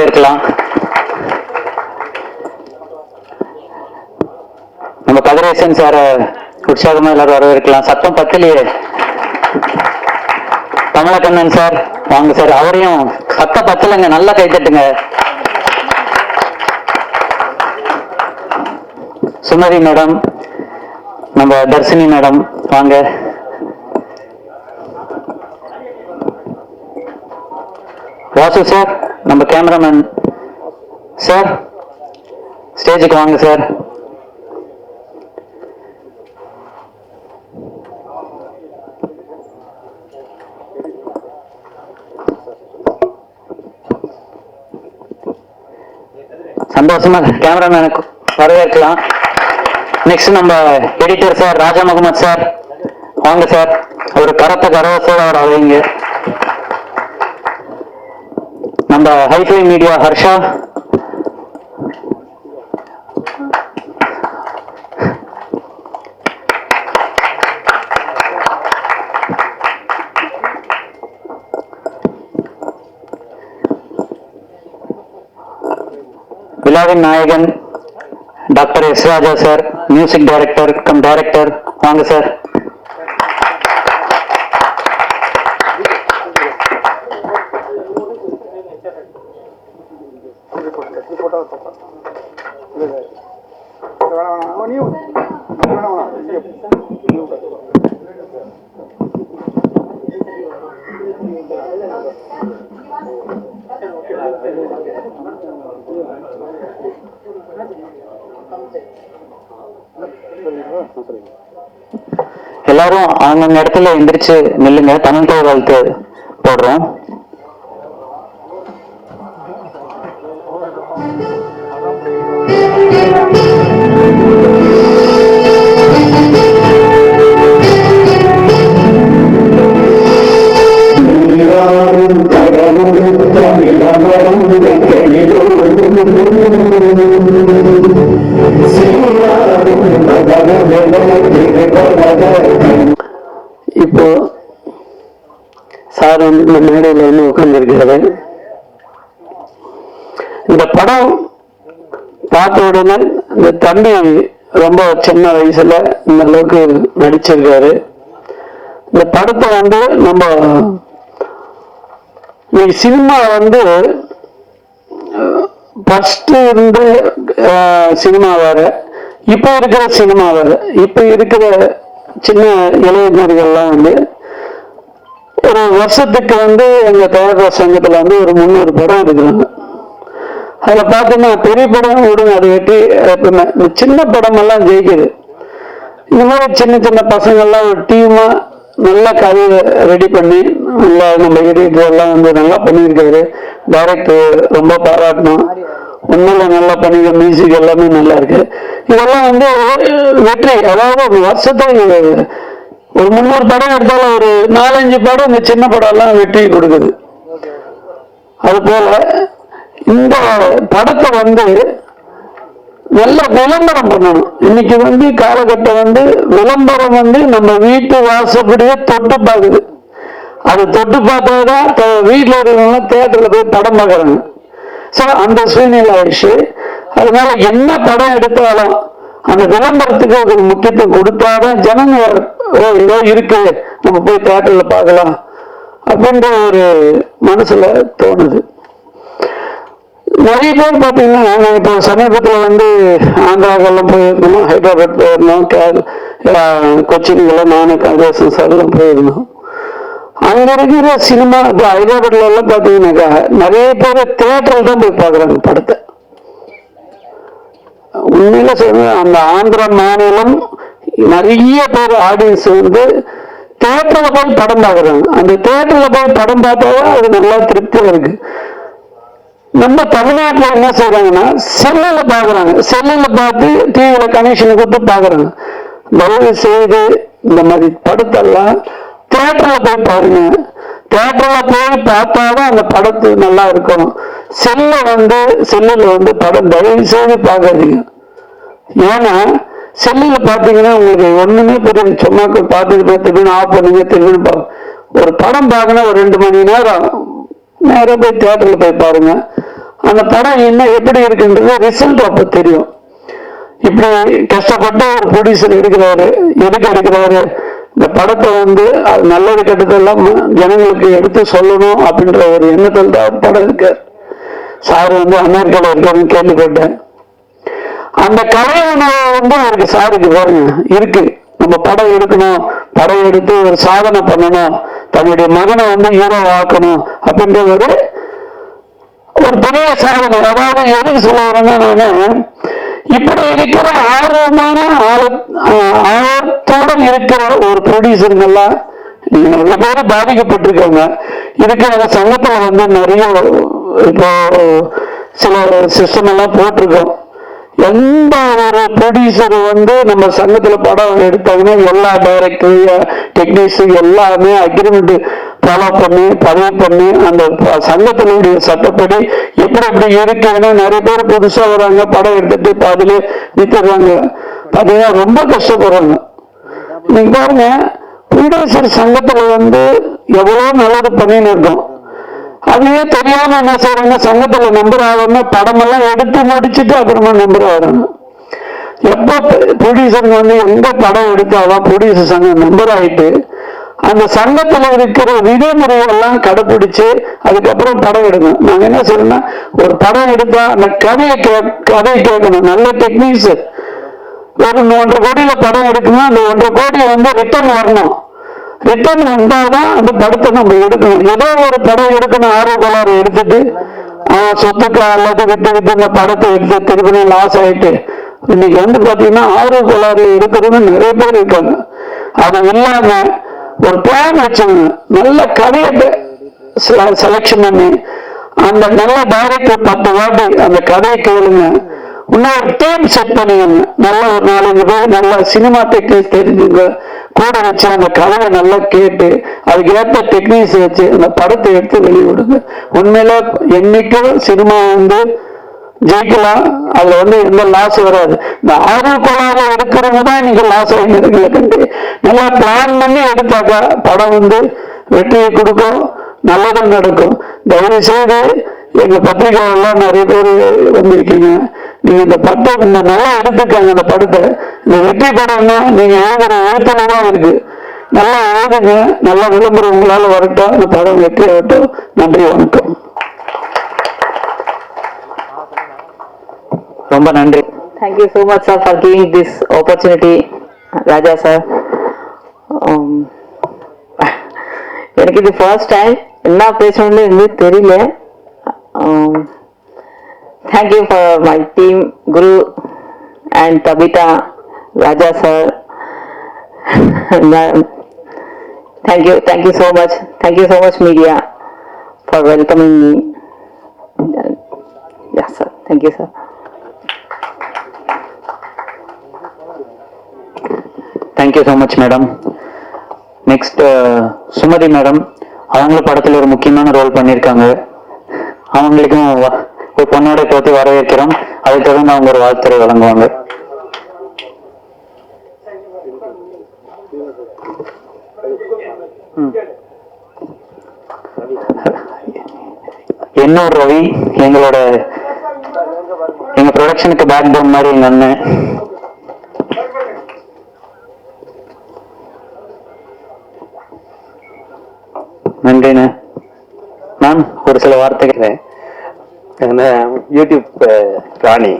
வரவேற்கலாம். நம்ம கதிரேசன் சார உற்சாகமா எல்லாரும் வரவேற்கலாம். சத்தம் பத்திலேயே. கமலக்கண்ணன் சார் வாங்க சார். அவரையும் சத்த பத்தலைங்க, நல்லா கைத்தட்டுங்க. சுமதி மேடம், நம்ம தர்ஷினி மேடம் வாங்க. வாசு சார், நம்ம கேமராமேன் சார் ஸ்டேஜுக்கு வாங்க சார். சந்தோஷமா கேமராமேனுக்கு வரவேற்கலாம். நெக்ஸ்ட் நம்ம எடிட்டர் சார் ராஜா முகமது சார் வாங்க சார். ஒரு கரத்தை கரவசோட அவர் அவைங்க. நம்ம ஹைஃபை மீடியா ஹர்ஷா, விழாவின் நாயகன் doctor S Raja sir, music director cum director வாங்க சார். எல்லாரும் அவங்க இடத்துல எந்திரிச்சு நில்லுங்க. தமிழ் வாழ்த்து போடுறோம். இப்போ சார் வந்து இந்த மேடையில் வந்து உட்கார்ந்துருக்கிறாரு. இந்த படம் பார்த்த உடனே இந்த தம்பி ரொம்ப சின்ன வயசுல இந்த அளவுக்கு நடிச்சிருக்காரு. இந்த படத்தை வந்து நம்ம சினிமா வந்து ஃபர்ஸ்ட் இருந்து சினிமா வேற, இப்ப இருக்கிற சினிமா வேற. இப்ப இருக்கிற சின்ன இளைஞர்கள்லாம் வந்து ஒரு வருஷத்துக்கு வந்து எங்க தயாரிப்பாளர் சங்கத்துல வந்து ஒரு 300 படம் எடுக்கிறாங்க. அதுல பாத்தீங்கன்னா பெரிய படம் விடுங்க, அதை வெட்டி இந்த சின்ன படம் எல்லாம் ஜெயிக்குது. இந்த மாதிரி சின்ன சின்ன பசங்கள்லாம் ஒரு டீமா நல்லா கதையை ரெடி பண்ணி நல்லா நம்ம எடிட்டர் எல்லாம் வந்து நல்லா பண்ணியிருக்காரு. டைரக்டர் ரொம்ப பாராட்டணும். உண்மையில நல்லா பண்ணிக்க, மியூசிக் எல்லாமே நல்லா இருக்கு. இதெல்லாம் வந்து வெற்றி. அதாவது ஒரு வருஷத்துக்கு ஒரு 300 படம் எடுத்தாலும் ஒரு 4-5 படம் இந்த சின்ன படம் எல்லாம் வெற்றி கொடுக்குது. அது போல இந்த படத்தை வந்து நல்ல விளம்பரம் பண்ணணும். இன்னைக்கு வந்து காலகட்டம் வந்து விளம்பரம் வந்து நம்ம வீட்டு வாசப்படியே தொட்டு பார்க்குது. அது தொட்டு பார்த்தாதான் வீட்டில் இருக்கிறவங்க தியேட்டர்ல போய் படம் பார்க்கறாங்க. ஸோ அந்த சூழ்நிலை ஆயிடுச்சு. அதனால என்ன படம் எடுத்தாலும் அந்த விளம்பரத்துக்கு ஒரு முக்கியத்துவம் கொடுத்தாதான் ஜனங்க ஏதோ இருக்கு நம்ம போய் தியேட்டர்ல பார்க்கலாம் அப்படின்ற ஒரு மனசுல தோணுது. நிறைய பேர் பார்த்தீங்கன்னா நாங்கள் இப்போ சமீபத்தில் வந்து ஆந்திராக்கெல்லாம் போயிருந்தோம், ஹைதராபாத் போயிருந்தோம், கொச்சின்கெல்லாம் நானும் கதிரேசன் சார்லாம் போயிருந்தோம். அங்க இருக்கிற சினிமா இப்போ ஹைதராபாத்ல எல்லாம் பார்த்தீங்கன்னாக்கா நிறைய பேர் தியேட்டரில் தான் போய் பார்க்குறாங்க படத்தை. உண்மையில சொல்ல அந்த ஆந்திர மாநிலம் நிறைய பேர் ஆடியன்ஸ் வந்து தியேட்டர்ல போய் படம் பார்க்குறாங்க. அந்த தியேட்டர்ல போய் படம் பார்த்தாதான் அது நல்லா திருப்தியா இருக்கு. நம்ம தமிழ்நாட்டில் என்ன செய்யறாங்கன்னா செல்லுல பாக்குறாங்க. செல்லுல பார்த்து டிவியில கனெக்ஷன் கொடுத்து பாக்குறாங்க. தயவு செய்து இந்த மாதிரி படத்தெல்லாம் தியேட்டர்ல போய் பாருங்க. தியேட்டர்ல போய் பார்த்தாதான் அந்த படத்து நல்லா இருக்கும். செல்லுல வந்து படம் தயவு செய்து பார்க்காதீங்க. ஏன்னா செல்லுல பாத்தீங்கன்னா உங்களுக்கு ஒண்ணுமே புரியாது. சும்மா பார்த்துட்டு திரும்பி ஆஃப் பண்ணுங்க, திரும்பி ஒரு படம் பார்க்கணும் ஒரு 2 மணி நேரம் நேரம் போய் தியேட்டர்ல போய் பாருங்க. அந்த படம் என்ன எப்படி இருக்குன்றது ரிசல்ட் அப்போ தெரியும். இப்படி கஷ்டப்பட்டு ஒரு ப்ரொடியூசர் எடுக்கிறாரு, எதுக்கு எடுக்கிறாரு, இந்த படத்தை வந்து அது நல்லது கெட்டதெல்லாம் ஜனங்களுக்கு எடுத்து சொல்லணும் அப்படின்ற ஒரு எண்ணத்தில் தான் படம் இருக்கார். சார் வந்து அமெரிக்காவில் இருக்காருன்னு கேள்விப்பட்டேன். அந்த கலை உணவு வந்து அவருக்கு சாருக்கு பாருங்க இருக்கு. நம்ம படம் எடுக்கணும், படம் எடுத்து ஒரு சாதனை பண்ணணும், தன்னுடைய மகனை வந்து ஹீரோ ஆக்கணும் அப்படின்ற ஒரு பெரிய சாதனை. அதாவது எதுக்கு சொல்ல வரேன்னா, இப்படி இருக்கிற ஆர்வமான ஆர்வத்தோடு இருக்கிற ஒரு ப்ரொடியூசருங்கெல்லாம் நிறைய பேர் பாதிக்கப்பட்டிருக்காங்க. இதுக்கு அந்த சங்கத்தில் வந்து நிறைய இப்போ சில சிஸ்டம் எல்லாம் போட்டிருக்கோம். எந்த ஒரு ப்ரொடியூசர் வந்து நம்ம சங்கத்தில் படம் எடுத்தாங்கன்னா எல்லா டைரக்டர் டெக்னீஷியன் எல்லாமே அக்ரிமெண்ட் ஃபாலோ பண்ணி பதிவு பண்ணி அந்த சங்கத்தினுடைய சட்டப்படி எப்படி இருக்குன்னா நிறைய பேர் புதுசாக வராங்க, படம் எடுத்துட்டு பாதிலே நிறுத்திடுறாங்க. பார்த்தீங்கன்னா ரொம்ப கஷ்டப்படுறாங்க. நீங்க பாருங்க, ப்ரொடியூசர் சங்கத்தில் வந்து எவ்வளோ நல்லது பண்ணின்னு இருக்கோம். அதுவே தெரியாம என்ன செய்யறாங்க, சங்கத்துல நம்பர் ஆகணும், படமெல்லாம் எடுத்து முடிச்சுட்டு அப்புறமா நம்பர் ஆகணும். எப்போ ப்ரொடியூசருங்க வந்து எந்த படம் எடுத்தாலும் ப்ரொடியூசர் சங்கம் நம்பர் ஆகிட்டு அந்த சங்கத்தில் இருக்கிற விதிமுறைகள்லாம் கடைப்பிடிச்சு அதுக்கப்புறம் படம் எடுக்கணும். நாங்க என்ன செய்யணும்னா, ஒரு படம் எடுத்தா அந்த கதையை கேட்கணும். நல்ல டெக்னீக்ஸ் ஒரு 1.5 கோடியில படம் எடுக்கணும். அந்த 1.5 கோடி வந்து ரிட்டர்ன் வரணும். ரிட்டர்ன் வந்தாதான் அந்த படத்தை நம்ம எடுக்கணும். ஏதோ ஒரு படம் எடுக்கணும், ஆர்வக்கோளாறு எடுத்துட்டு சொத்துக்கு அல்லது விட்டு இந்த படத்தை எடுத்து திருப்பி லாஸ் ஆயிட்டு இன்னைக்கு வந்து பாத்தீங்கன்னா ஆர்வக்கோளாறு எடுக்கிறதுன்னு நிறைய பேர் இருக்காங்க. அது இல்லாம ஒரு பிளான் வச்சுங்க, நல்ல கதையை செலக்ஷன் பண்ணி அந்த நல்ல டைரக்டர் 10 வாட்டி அந்த கதையை கேளுங்க. இன்னொரு டீம் செட் பண்ணிக்கோங்க. நல்ல ஒரு 4-5 பேர் நல்ல சினிமா டெக்னிக்ஸ் தெரிஞ்சுங்க கூட வச்சு அந்த கதையை நல்லா கேட்டு அதுக்கு ஏற்ற டெக்னிக்ஸ் வச்சு அந்த படத்தை எடுத்து வெளியிடுங்க. உண்மையில என்னைக்கும் சினிமா வந்து ஜெயிக்கலாம். அதுல வந்து எந்த லாஸ் வராது. இந்த ஆர்வக்கோளாறு எடுக்கிறவங்க தான் இன்னைக்கு லாஸ் ஆகிடுறீங்களே கண்டு நல்லா பிளான் பண்ணி எடுத்தாக்கா படம் வந்து வெற்றியை கொடுக்கும், நல்லதும் நடக்கும். தயவு செய்து எங்க பத்திரிகைலாம் நிறைய பேர் வந்திருக்கீங்க. நீங்க இந்த படம் இந்த நல்லா எடுத்துக்காங்க. அந்த படத்தை இந்த வெற்றி படம்னா நீங்க எழுதுற எழுத்துலதான் இருக்கு. நல்லா எழுதுங்க, நல்ல விளம்பரம் உங்களால வரட்டும். இந்த படம் வெற்றி ஆகட்டும். நன்றி, வணக்கம். ரொம்ப நன்றி. Thank you so much sir for giving this opportunity, Raja sir. எனக்கு இது ஃபர்ஸ்ட் டைம் என்ன பேசணும்னு எனக்கு தெரியல. Thank you for my team, Guru and Tabitha, Raja sir. Thank you so much. Thank you so much media for welcoming me. Yes sir, thank you sir. Thank you so much madam. Next Sumathi madam, அவங்களும் படத்தில் ஒரு முக்கியமான role பண்ணியிருக்காங்க. அவங்களுக்கும் ஒரு பொண்ணோட தோற்றி வரவேற்கிறோம். அதை தொடர்ந்து அவங்க ஒரு வாழ்த்துறை வழங்குவாங்க. என்னோட ரவி எங்க ப்ரொடக்ஷனுக்கு பேக் போன் மாதிரி எங்க அண்ணன். நன்றிண்ணே. மேம் ஒரு சில வார்த்தைகள். யூடியூப் ராணி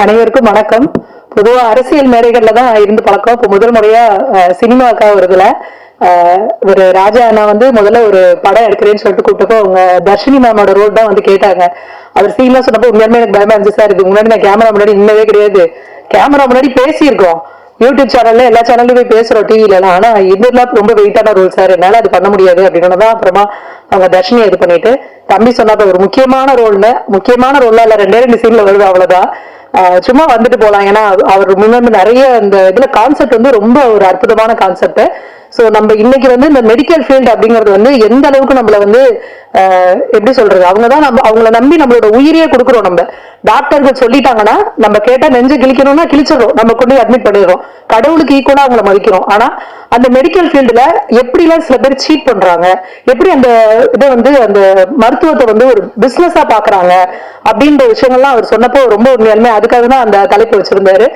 அனைவருக்கும் வணக்கம். பொதுவா அரசியல் மேடைகள்ல தான் இருந்து பழக்கம். இப்போ முதல் முறையா சினிமாக்காக வருதுல ஒரு ராஜா அண்ணா வந்து முதல்ல ஒரு படம் எடுக்கிறேன்னு சொல்லிட்டு கூப்பிட்டப்போ அவங்க தர்ஷினி மேமோட ரோல் தான் வந்து கேட்டாங்க. அவர் சீன்லாம் சொன்னப்போ உண்மையுமே எனக்கு பயமா இருந்துச்சு. சார் இதுக்கு முன்னாடி நான் கேமரா முன்னாடி இன்னவே கிடையாது. கேமரா முன்னாடி பேசியிருக்கோம், யூடியூப் சேனல்ல எல்லா சேனல்லும் போய் பேசுறோம், டிவில எல்லாம். ஆனா இதெல்லாம் ரொம்ப வெயிட்டான ரோல் சார், என்னால அது பண்ண முடியாது அப்படின்னு தான் அப்புறமா அவங்க தர்ஷினி இது பண்ணிட்டு தம்பி சொன்னாப்ப ஒரு முக்கியமான ரோல்ல இல்ல 2 சீன்ல வருது, அவ்வளவுதான். சும்மா வந்துட்டு போலாம். ஏன்னா அவர் முன்னாடி நிறைய இந்த இதுல கான்செப்ட் வந்து ரொம்ப ஒரு அற்புதமான கான்செப்ட். ஸோ நம்ம இன்னைக்கு வந்து இந்த மெடிக்கல் ஃபீல்டு அப்படிங்கிறது வந்து எந்த அளவுக்கு நம்மள வந்து எப்படி சொல்றது, அவங்க தான் நம்ம அவங்கள நம்பி நம்மளோட உயிரியே கொடுக்குறோம். நம்ம டாக்டர்கள் சொல்லிட்டாங்கன்னா நம்ம கேட்டா நெஞ்சு கிழிக்கணும்னா கிழிச்சிடறோம், நம்ம கொண்டு போய் அட்மிட் பண்ணிடுறோம், கடவுளுக்கு ஈக்குவலா அவங்கள மதிக்கிறோம். ஆனா அந்த மெடிக்கல் ஃபீல்டுல எப்படிலாம் சில பேர் சீட் பண்றாங்க, எப்படி அந்த இதை வந்து அந்த மருத்துவத்தை வந்து ஒரு பிசினஸா பாக்குறாங்க அப்படின்ற விஷயங்கள்லாம் அவர் சொன்னப்போ ரொம்ப உண்மையாலுமே அதுக்காக தான் அந்த தலைப்பு வச்சிருந்தாரு.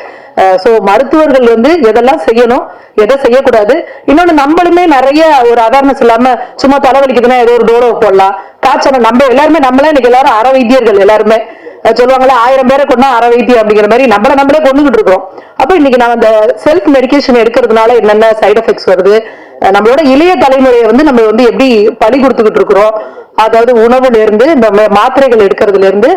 சோ மருத்துவர்கள் வந்து எதெல்லாம் செய்யணும், எதை செய்யக்கூடாது, இன்னொன்னு நம்மளுமே நிறைய ஒரு அவேர்னஸ் இல்லாம சும்மா தலைவலிக்குதுன்னா ஏதோ ஒரு டோரோ போடலாம், காய்ச்சல் நம்ம எல்லாருமே நம்மளே இன்னைக்கு எல்லாரும் அற வைத்தியர்கள் எல்லாருமே சொல்லுவாங்களே 1000 பேரை கொண்டா அற வைத்தியம் அப்படிங்கிற மாதிரி நம்மளே கொண்டுகிட்டு இருக்கிறோம். அப்ப இன்னைக்கு நான் அந்த செல்ஃப் மெடிகேஷன் எடுக்கிறதுனால என்னென்ன சைடு எஃபெக்ட்ஸ் வருது, நம்மளோட இளைய தலைமுறையை வந்து நம்ம வந்து எப்படி பலி கொடுத்துக்கிட்டு இருக்கிறோம், அதாவது உணவுல இருந்து நம்ம மாத்திரைகள் எடுக்கிறதுல இருந்து,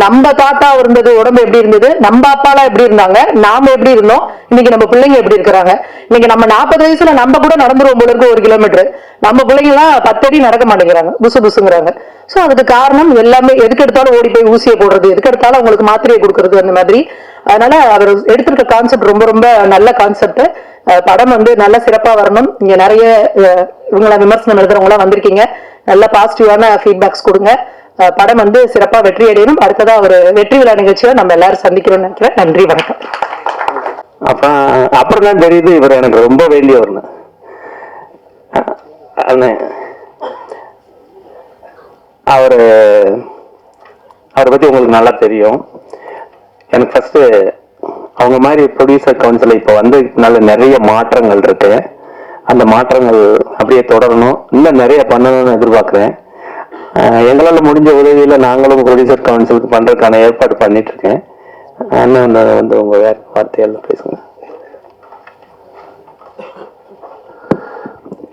நம்ம தாத்தா இருந்தது உடம்பு எப்படி இருந்தது, நம்ம அப்பாலாம் எப்படி இருந்தாங்க, நாம எப்படி இருந்தோம், இன்னைக்கு நம்ம பிள்ளைங்க எப்படி இருக்கிறாங்க. இன்னைக்கு நம்ம 40 வயசுல நம்ம கூட நடந்துருவோம் போல இருக்கு 1 கிலோமீட்டர், நம்ம பிள்ளைங்க எல்லாம் 10 அடி நடக்க மாட்டேங்கிறாங்க, புசு புசுங்கிறாங்க. சோ அதுக்கு காரணம் எல்லாமே எதுக்கு எடுத்தாலும் ஓடி போய் ஊசியை போடுறது, எதுக்கு எடுத்தாலும் அவங்களுக்கு மாத்திரையை கொடுக்கறது, அந்த மாதிரி. அதனால அவர் எடுத்திருக்க கான்செப்ட் ரொம்ப ரொம்ப நல்ல கான்செப்ட். படம் வந்து நல்ல சிறப்பா வரணும். இங்க நிறைய இவங்கள விமர்சனம் எழுதுறவங்களாம் வந்திருக்கீங்க, நல்ல பாசிட்டிவான ஃபீட்பேக்ஸ் கொடுங்க. படம் வந்து சிறப்பா வெற்றி அடையணும். அடுத்ததா ஒரு வெற்றி விழா நிகழ்ச்சியை நம்ம எல்லாரும் சந்திக்கிறோம்னு நினைக்கிறேன். நன்றி, வணக்கம். அப்புறம் தான் தெரியுது இவர் எனக்கு ரொம்ப வேண்டியவர்னு. அவரை பத்தி உங்களுக்கு நல்லா தெரியும். எனக்கு ஃபர்ஸ்ட் அவங்க மாதிரி ப்ரொடியூசர் கவுன்சில் இப்போ வந்து நல்ல நிறைய மாற்றங்கள் இருக்கு. அந்த மாற்றங்கள் அப்படியே தொடரணும், இன்னும் நிறைய பண்ணணும்னு எதிர்பார்க்குறேன். எங்களால் முடிஞ்ச உதவியில் நாங்களும் ப்ரொடியூசர் கவுன்சிலுக்கு பண்ணுறதுக்கான ஏற்பாடு பண்ணிட்டு இருக்கேன். அண்ணன் வந்து உங்கள் வேற வார்த்தையெல்லாம் பேசுங்க.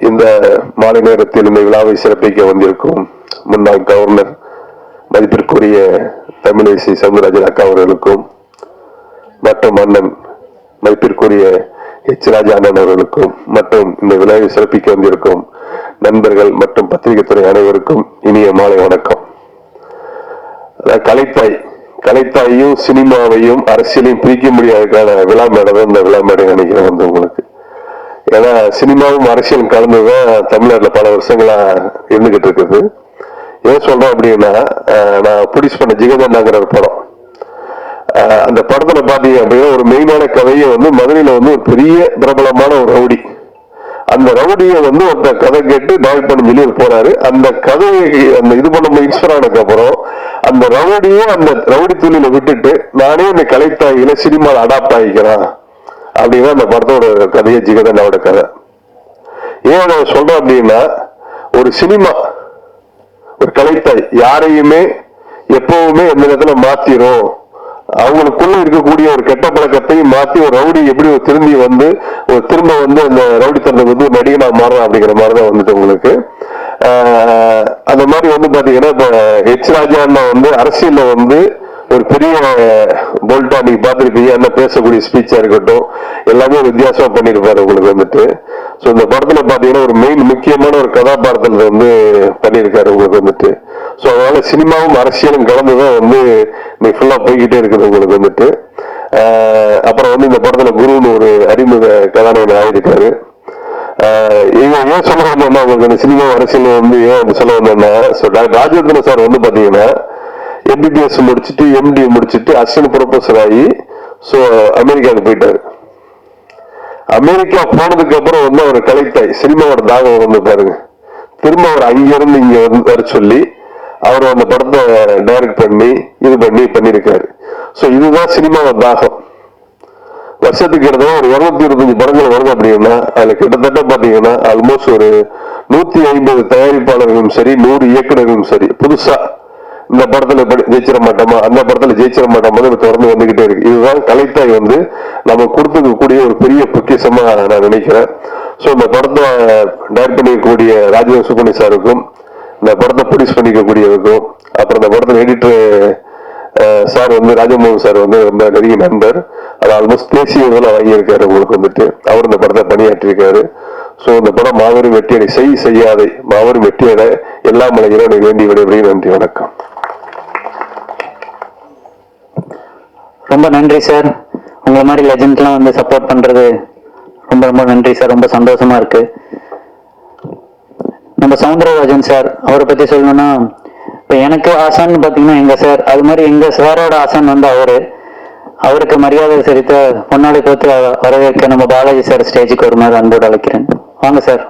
இந்த மாலை நேரத்தில் இந்த விழாவை சிறப்பிக்க வந்திருக்கும் முன்னாள் கவர்னர் மதிப்பிற்குரிய தமிழிசை சவுந்தரராஜன் அக்கா அவர்களுக்கும் மற்றும் அண்ணன் மதிப்பிற்குரிய எச் ராஜா அண்ணன் அவர்களுக்கும் மற்றும் இந்த விழாவை சிறப்பிக்க வந்திருக்கும் நண்பர்கள் மற்றும் பத்திரிகை துறை அனைவருக்கும் இனிய மாலை வணக்கம். கலைத்தாயும் சினிமாவையும் அரசியலையும் பிரிக்க முடியாததுக்கான விழா மேடை இந்த விழா மேடை நினைக்கிறேன் வந்து உங்களுக்கு. ஏன்னா சினிமாவும் அரசியலும் கலந்துதான் தமிழ்நாட்டுல பல வருஷங்களா இருந்துகிட்டு இருக்குது. ஏன் சொல்றேன் அப்படின்னா, நான் ப்ரொடியூஸ் பண்ண ஜிகதண்டாங்கிற ஒரு படம், அந்த படத்துல பாத்தீங்க அப்படின்னா ஒரு மெயினான கதையை வந்து மதுரையில வந்து ஒரு பெரிய பிரபலமான ஒரு ரவுடி, அந்த ரவுடியை வந்து ஒருத்த கதை கேட்டு டைரக்ட் பண்ண சொல்லி போறாரு. அந்த கதையை அந்த இது பண்ண இன்ஸ்பயர் ஆனதுக்கு அப்புறம் அந்த ரவுடியை அந்த ரவுடி தொழில விட்டுட்டு நானே இந்த கலைத்தாயில சினிமாவில் அடாப்ட் ஆகிக்கிறேன் அப்படின்னா அந்த படத்தோட கதையை ஜிகதண்டாவோட கதை. ஏன் நான் சொல்றேன் அப்படின்னா, ஒரு சினிமா ஒரு கலைத்தாய் யாரையுமே எப்பவுமே எந்த நேரத்துல மாத்திரும், அவங்களுக்குள்ள இருக்கக்கூடிய ஒரு கெட்ட பழக்கத்தையும் மாத்தி ஒரு ரவுடி எப்படி ஒரு திரும்பி வந்து ஒரு திரும்ப வந்து அந்த ரவுடி தந்தை வந்து ஒரு நடிகனா மாறும் அப்படிங்கிற மாதிரிதான் வந்துட்டு உங்களுக்கு. அந்த மாதிரி வந்து பாத்தீங்கன்னா இப்ப எச் ராஜா அண்ணா வந்து அரசியல்ல வந்து ஒரு பெரிய போல்டா நீங்க பாத்துருப்பீங்க, என்ன பேசக்கூடிய ஸ்பீச்சா இருக்கட்டும் எல்லாமே வித்தியாசமா பண்ணிருப்பாரு உங்களுக்கு வந்துட்டு. சோ இந்த படத்துல பாத்தீங்கன்னா ஒரு மெயின் முக்கியமான ஒரு கதாபாத்திரத்தை வந்து பண்ணியிருக்காரு உங்களுக்கு வந்துட்டு. சோ அதனால சினிமாவும் அரசியலும் கலந்துதான் வந்து நீங்க ஃபுல்லா போய்கிட்டே இருக்குது உங்களுக்கு வந்துட்டு. அப்புறம் வந்து இந்த படத்துல குருன்னு ஒரு அறிமுக கதாநாயகன் ஆயிருக்காரு. ஏன் சொல்ல வந்தோம்னா உங்களுக்கு அந்த சினிமா அரசியல் வந்து ஏன் சொல்ல வந்தோம்னா, ராஜேந்திரன் சார் வந்து பாத்தீங்கன்னா MBBS முடிச்சுட்டு MD முடிச்சுட்டு அசிஸ்டன்ட் ப்ரொஃபஸர் ஆகி ஸோ அமெரிக்காவுக்கு போயிட்டாரு. அமெரிக்கா போனதுக்கு அப்புறம் வந்து அவர் கலைத்தாய் சினிமாவோட தாகம் வந்து பாருங்க, திரும்ப அவர் அங்கிருந்து இங்க வந்து வர சொல்லி அவர் அந்த படத்தை டைரக்ட் பண்ணி இது பண்ணியிருக்காரு. ஸோ இதுதான் சினிமாவோட தாகம். வருஷத்துக்கு கிட்டத்தட்ட ஒரு 225 படங்கள் வருது அப்படின்னா அதுல கிட்டத்தட்ட பாத்தீங்கன்னா ஆல்மோஸ்ட் ஒரு 150 தயாரிப்பாளர்களும் சரி 100 இயக்குநர்களும் சரி புதுசா இந்த படத்துல ஜெயிச்சிட மாட்டோமா அந்த படத்துல ஜெயிச்சிட மாட்டோமா தொடர்ந்து வந்துகிட்டே இருக்கு. இதுதான் கலைத்தாய் வந்து நம்ம கொடுத்துக்கக்கூடிய ஒரு பெரிய பொக்கிஷமா நான் நினைக்கிறேன். சோ இந்த படத்தை டைரக்ட் பண்ணிக்கக்கூடிய ராஜேந்திர சுப்பண்ணி சாருக்கும், இந்த படத்தை ப்ரொடியூஸ் பண்ணிக்கக்கூடியவருக்கும், அப்புறம் இந்த படத்துல எடிட்டர் சார் வந்து ராஜமோகன் சார் வந்து ரொம்ப நெருங்கிய நண்பர், அது ஆல்மோஸ்ட் தேசிய விருதெல்லாம் வாங்கியிருக்காரு உங்களுக்கு வந்துட்டு. அவர் இந்த படத்தை பணியாற்றிருக்காரு. சோ இந்த படம் மாபெரும் வெற்றியடை செய்யாதை மாபெரும் வெற்றியடை எல்லாம் இறைவனை வேண்டி விடைபெறுகிறேன். நன்றி, வணக்கம். ரொம்ப நன்றி சார். உங்களை மாதிரி லெஜண்ட்லாம் வந்து சப்போர்ட் பண்றது ரொம்ப ரொம்ப நன்றி சார், ரொம்ப சந்தோஷமா இருக்கு. நம்ம சவுந்தரராஜன் சார், அவரை பத்தி சொல்லணும்னா, இப்போ எனக்கு ஆசான்னு பார்த்தீங்கன்னா எங்க சார், அது மாதிரி எங்க சாரோட ஆசான் வந்து அவருக்கு மரியாதை செலுத்த பொன்னாடை போத்து வரவேற்க நம்ம பாலாஜி சார் ஸ்டேஜுக்கு வருமாறு அன்போடு அழைக்கிறேன். வாங்க சார்.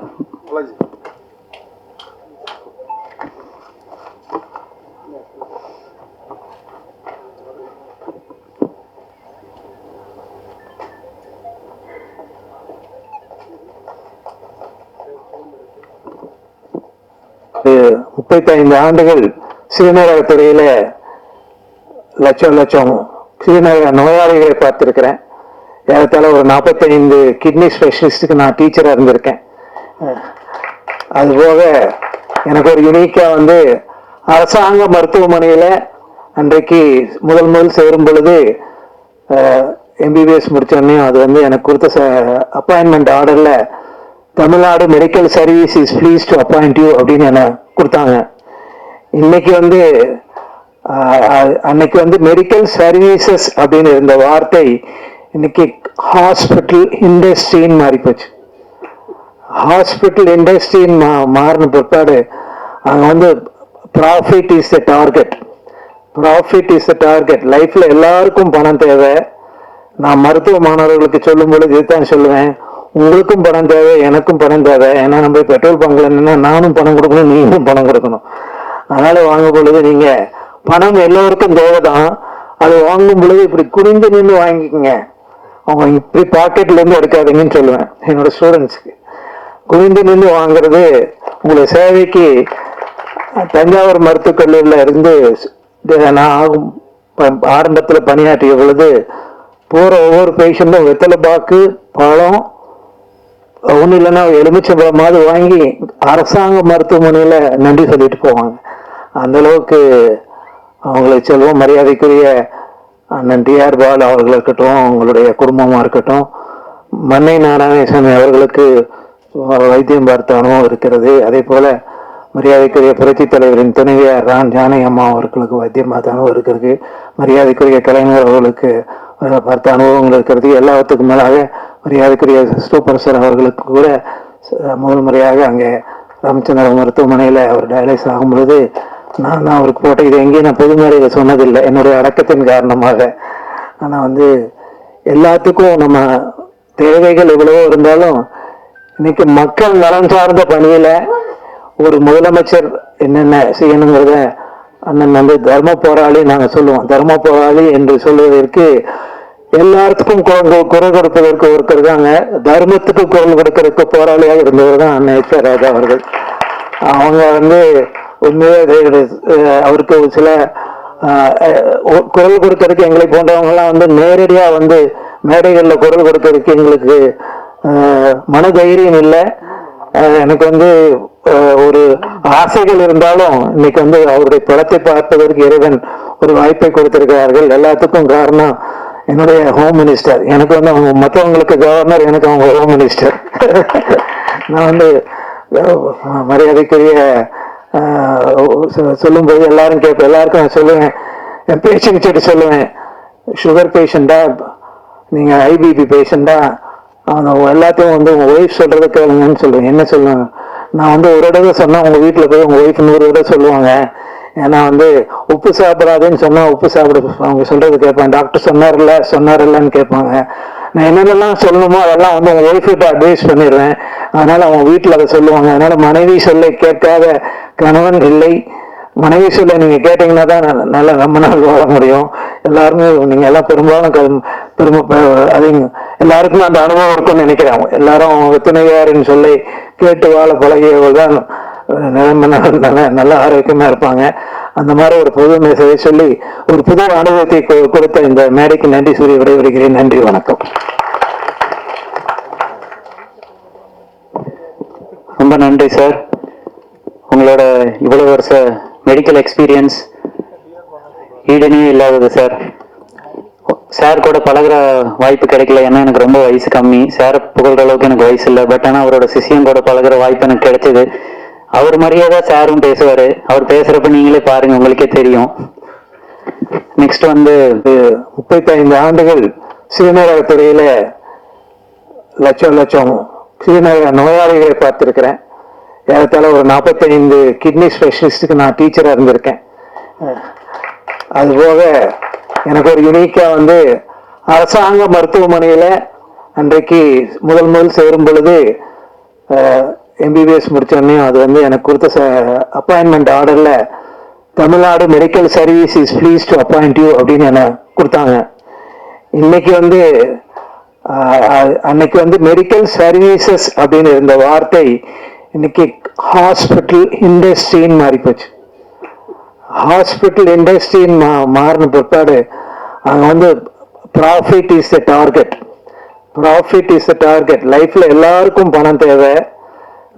இது 35 ஆண்டுகள் சிறுநீரகத்துறையில லட்சம் சிறுநீரக நோயாளிகளை பார்த்திருக்கிறேன். ஏறத்தாழ ஒரு 45 கிட்னி ஸ்பெஷலிஸ்டுக்கு நான் டீச்சராக இருந்திருக்கேன். அதுபோக எனக்கு ஒரு யூனிக்கா வந்து அரசாங்க மருத்துவமனையில் அன்றைக்கு முதல் சேரும் பொழுது எம்பிபிஎஸ் முடிச்சோடனே அது வந்து எனக்கு கொடுத்த அப்பாயின்மெண்ட் ஆர்டரில் Tamil Nadu medical service is please to appoint you அப்படின்னு என்ன கொடுத்தாங்க. இன்னைக்கு வந்து அன்னைக்கு வந்து மெடிக்கல் சர்வீசஸ் அப்படின்னு இருந்த வார்த்தை இன்னைக்கு ஹாஸ்பிட்டல் இண்டஸ்ட்ரின்னு மாறி போச்சு. ஹாஸ்பிட்டல் இண்டஸ்ட்ரின்னு மாறின பிற்பாடு அங்கே வந்து profit is the target. Profit is the target. லைஃப்ல எல்லாருக்கும் பணம் தேவை. நான் மருத்துவ மாணவர்களுக்கு சொல்லும் பொழுது இதுதான் சொல்லுவேன், உங்களுக்கும் பணம் தேவை, எனக்கும் பணம் தேவை. ஏன்னா நம்ம பெட்ரோல் பங்க்ல என்னன்னா நானும் பணம் கொடுக்கணும், நீங்களும் பணம் கொடுக்கணும். அதனால வாங்கும் பொழுது நீங்க பணம் எல்லோருக்கும் தேவைதான். அது வாங்கும் பொழுது இப்படி குனிந்து நின்று வாங்கிக்கோங்க. அவங்க இப்படி பாக்கெட்ல இருந்து எடுக்காதீங்கன்னு சொல்லுவேன் என்னோட ஸ்டூடெண்ட்ஸ்க்கு. குனிந்து நின்று வாங்குறது உங்களை சேவைக்கு. தஞ்சாவூர் மருத்துவக் கல்லூரியில இருந்து நான் ஆரம்பத்தில் பணியாற்றிய பொழுது போற ஒவ்வொரு பேஷண்ட்டும் வெத்தலை பாக்கு, பழம், ஒன்றும் இல்லைன்னா எலுமிச்சம்பழமாவது வாங்கி அரசாங்க மருத்துவமனையில நன்றி சொல்லிட்டு போவாங்க. அந்த அளவுக்கு அவங்களை செல்வம். மரியாதைக்குரிய அண்ணன் டிஆர் பால் அவர்கள் இருக்கட்டும், அவங்களுடைய குடும்பமா இருக்கட்டும், மன்னை நாராயணசாமி அவர்களுக்கு வைத்தியம் பார்த்த அனுபவம் இருக்கிறது. அதே போல மரியாதைக்குரிய புரட்சி தலைவரின் துணைவியார் ஜானகி அம்மா அவர்களுக்கு வைத்தியம் பார்த்த அனுபவம் இருக்கிறது. மரியாதைக்குரிய கலைஞர் அவர்களுக்கு பார்த்த அனுபவங்கள் இருக்கிறது. எல்லாத்துக்கும் மேலாக மரியாதைக்குரிய சூப்பர் சார் அவர்களுக்கு கூட முதல் முறையாக அங்கே ராமச்சந்திர மருத்துவமனையில் அவர் டயாலிசிஸ் ஆகும் பொழுது நான் அவருக்கு போட்ட இது எங்கேயும் நான் பொதுமறையில் சொன்னதில்லை, என்னுடைய அடக்கத்தின் காரணமாக. ஆனால் வந்து எல்லாத்துக்கும் நம்ம தேவைகள் எவ்வளவோ இருந்தாலும் இன்னைக்கு மக்கள் நலன் சார்ந்த பணியில ஒரு முதலமைச்சர் என்னென்ன செய்யணுங்கிறத அண்ணன் வந்து தர்ம போராளி நாங்க சொல்லுவோம். தர்ம போராளி என்று சொல்வதற்கு எல்லாத்துக்கும் குரல் கொடுப்பதற்கு ஒருத்தர் இருக்காங்க. தர்மத்துக்கு குரல் கொடுக்கறதுக்கு போராளியாக இருந்தவர் தான் அண்ணன் எச் ராஜா அவர்கள். அவங்க வந்து உண்மையே அவருக்கு சில குரல் கொடுக்கறதுக்கு எங்களை போன்றவங்க எல்லாம் வந்து நேரடியா வந்து மேடைகள்ல குரல் கொடுக்கறதுக்கு எங்களுக்கு மனதைரியம் இல்லை. எனக்கு வந்து ஒரு ஆசைகள் இருந்தாலும் இன்னைக்கு வந்து அவருடைய படத்தை பார்ப்பதற்கு இறைவன் ஒரு வாய்ப்பை கொடுத்திருக்கிறார்கள். எல்லாத்துக்கும் காரணம் என்னுடைய ஹோம் மினிஸ்டர். எனக்கு வந்து அவங்க மற்றவங்களுக்கு கவர்னர், எனக்கு அவங்க ஹோம் மினிஸ்டர். நான் வந்து மரியாதைக்குரிய சொல்லும்போது எல்லாரும் கேட்பேன், எல்லாருக்கும் நான் சொல்லுவேன், என் பேஷண்ட் கிட்ட சொல்லுவேன், சுகர் பேஷண்டா, நீங்க ஐபிபி பேஷண்டா, அவங்க எல்லாத்தையும் வந்து உங்க ஒய்ஃப் சொல்றதை கேளுங்கன்னு சொல்லுவேன். என்ன சொல்லுவேன், நான் வந்து ஒரு தடவை சொன்னா உங்க வீட்டுல போய் உங்க ஒய்ஃப் 100 தடவை சொல்லுவாங்க. ஏன்னா வந்து உப்பு சாப்பிடாதுன்னு சொன்னா உப்பு சாப்பிட அவங்க சொல்றது கேட்பேன். டாக்டர் சொன்னார்லன்னு கேட்பாங்க. நான் என்னென்னலாம் சொல்லணுமோ அதெல்லாம் வந்து உங்க ஒய்ஃப்கிட்ட அட்வைஸ் பண்ணிடுவேன். அதனால அவங்க வீட்டுல அதை சொல்லுவாங்க. அதனால மனைவி சொல்லை கேட்காத கணவன் இல்லை. மனைவி சொல்ல நீங்க கேட்டீங்கன்னா தான் நல்லா ரொம்ப நாள் வாழ முடியும். எல்லாருமே நீங்க எல்லாம் பெரும்பாலும் அது எல்லாருக்கும் அந்த அனுபவம் இருக்கும்னு நினைக்கிறேன். எல்லாரும் துணைவியாரின் சொல்லை கேட்டு வாழ பழகியவர்கள் தான் நல்ல ஆரோக்கியமா இருப்பாங்க. அந்த மாதிரி ஒரு பொது மெசேஜை சொல்லி ஒரு புது அனுபவத்தை கொடுத்த இந்த மேடைக்கு நன்றி சொல்லி விடைபெறுகிறேன். நன்றி, வணக்கம். ரொம்ப நன்றி சார். உங்களோட இவ்வளவு வருஷ மெடிக்கல் எக்ஸ்பீரியன்ஸ் ஈடனே இல்லாதது சார். சார் கூட பழகிற வாய்ப்பு கிடைக்கல, ஏன்னா எனக்கு ரொம்ப வயசு கம்மி. சார் புகழ்ற அளவுக்கு எனக்கு வயசு இல்லை. பட் ஆனால் அவரோட சிஷியம் கூட பழகிற வாய்ப்பு எனக்கு கிடைச்சது. அவர் மாதிரியே தான் சாரும் பேசுவாரு. அவர் பேசுறப்ப நீங்களே பாருங்க, உங்களுக்கே தெரியும். நெக்ஸ்ட் வந்து 35 ஆண்டுகள் சிறுநீரகத்துறையில லட்சம் லட்சம் சிறுநீரக நோயாளிகளை பார்த்துருக்கிறேன். ஏறத்தாழ ஒரு 45 கிட்னி ஸ்பெஷலிஸ்ட்டுக்கு நான் டீச்சராக இருந்திருக்கேன். அதுபோக எனக்கு ஒரு யூனிக்காக வந்து அரசாங்க மருத்துவமனையில் அன்றைக்கு முதல் சேரும் பொழுது எம்பிபிஎஸ் முடித்தோடனே அது வந்து எனக்கு கொடுத்த அப்பாயின்மெண்ட் ஆர்டரில் Tamil Nadu medical service is please to appoint you அப்படின்னு என்ன கொடுத்தாங்க. இன்னைக்கு வந்து அன்னைக்கு வந்து மெடிக்கல் சர்வீசஸ் அப்படின்னு இருந்த வார்த்தை இன்னைக்கு ஹாஸ்பிட்டல் இண்டஸ்ட்ரின்னு மாறி போச்சு. ஹாஸ்பிட்டல் இண்டஸ்ட்ரின்னு மாறின பிற்பாடு அங்கே வந்து profit is the target. Profit is the target. லைஃப்ல எல்லாருக்கும் பணம் தேவை.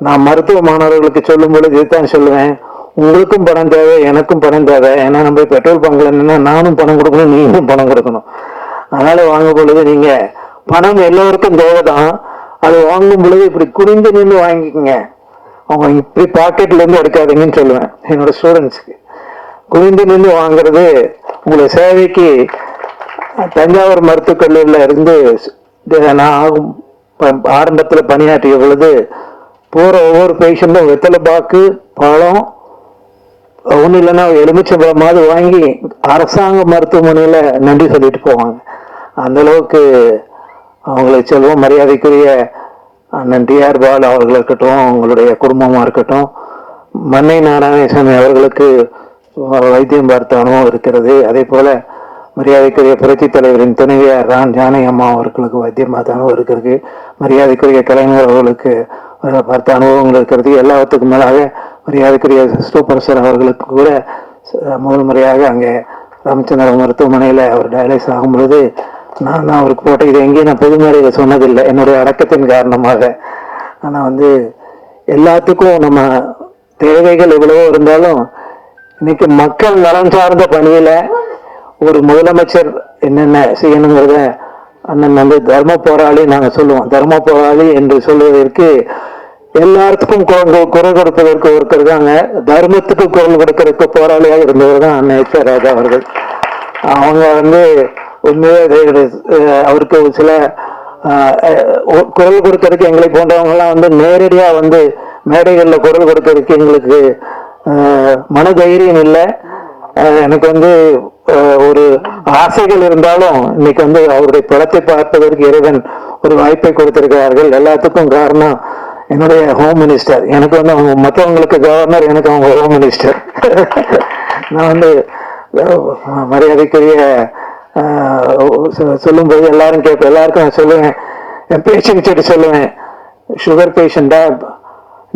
நான் மருத்துவ மாணவர்களுக்கு சொல்லும் பொழுது இதுதான் சொல்லுவேன், உங்களுக்கும் பணம் தேவை, எனக்கும் பணம் தேவை. ஏன்னா நம்ம பெட்ரோல் பங்க்ல என்னன்னா நானும் பணம் கொடுக்கணும், நீங்களும் பணம் கொடுக்கணும். அதனால வாங்கும் பொழுது நீங்க பணம் எல்லோருக்கும் தேவைதான். அது வாங்கும் பொழுது இப்படி குனிந்து நின்று வாங்கிக்கோங்க. அவங்க இப்படி பாக்கெட்ல இருந்து எடுக்காதீங்கன்னு சொல்லுவேன் என்னோட ஸ்டூடெண்ட்ஸ்க்கு. குனிந்து நின்று வாங்குறது உங்களை சேவைக்கு. தஞ்சாவூர் மருத்துவக் கல்லூரியில் இருந்து நான் ஆரம்பத்தில் பணியாற்றிய பொழுது போற ஒவ்வொரு பேஷண்ட்டும் வெத்தலை பாக்கு, பழம், ஒன்றும் இல்லைன்னா எலுமிச்சம்பழமாவது வாங்கி அரசாங்க மருத்துவமனையில் நன்றி சொல்லிட்டு போவாங்க. அந்த அளவுக்கு அவங்களுக்கு சொல்வோம். மரியாதைக்குரிய அண்ணன் டிஆர் பால் அவர்கள் இருக்கட்டும், அவங்களுடைய குடும்பமாக இருக்கட்டும், மன்னை நாராயணசாமி அவர்களுக்கு வைத்தியம் பார்த்த அனுபவம் இருக்கிறது. அதே போல மரியாதைக்குரிய புரட்சி தலைவரின் துணைவியார் ஜானகி அம்மா அவர்களுக்கு வைத்தியம் பார்த்த அனுபவம் இருக்கிறது. மரியாதைக்குரிய கலைஞர் அவர்களுக்கு பார்த்த அனுபவங்கள் இருக்கிறது. எல்லாத்துக்கும் மேலாக மரியாதைக்குரிய சூப்பர் சார் அவர்களுக்கு கூட முதல் முறையாக அங்கே ராமச்சந்திர மருத்துவமனையில் அவர் டயாலிஸ் ஆகும் பொழுது நான் அவருக்கு போட்ட இது எங்கேயும் நான் பொதுமறையில் சொன்னதில்லை, என்னுடைய அடக்கத்தின் காரணமாக. ஆனால் வந்து எல்லாத்துக்கும் நம்ம தேவைகள் எவ்வளவோ இருந்தாலும் இன்னைக்கு மக்கள் நலன் சார்ந்த பணியில ஒரு முதலமைச்சர் என்னென்ன செய்யணுங்கிறத அண்ணன் வந்து தர்ம போராளி நாங்க சொல்லுவோம். தர்ம போராளி என்று சொல்வதற்கு எல்லாத்துக்கும் குரல் கொடுப்பதற்கு ஒருத்தர் இருக்காங்க. தர்மத்துக்கு குரல் கொடுக்கறதுக்கு போராளியாக இருந்தவர் தான் அண்ணன் எச் ராஜா அவர்கள். அவங்க வந்து உண்மையே அவருக்கு சில குரல் கொடுக்கறதுக்கு எங்களை போன்றவங்க எல்லாம் வந்து நேரடியா வந்து மேடைகள்ல குரல் கொடுக்கறதுக்கு எங்களுக்கு மனதைரியம் இல்லை. எனக்கு வந்து ஒரு ஆசைகள் இருந்தாலும் இன்னைக்கு வந்து அவருடைய படத்தை பார்ப்பதற்கு இறைவன் ஒரு வாய்ப்பை கொடுத்திருக்கிறார்கள். எல்லாத்துக்கும் காரணம் என்னுடைய ஹோம் மினிஸ்டர். எனக்கு வந்து அவங்க மற்றவங்களுக்கு கவர்னர், எனக்கு அவங்க ஹோம் மினிஸ்டர். நான் வந்து மரியாதைக்குரிய சொல்லும்போது எல்லாரும் கேட்பேன், எல்லாருக்கும் நான் சொல்லுவேன், என் பேஷண்ட் கிட்ட சொல்லுவேன், சுகர் பேஷண்டா,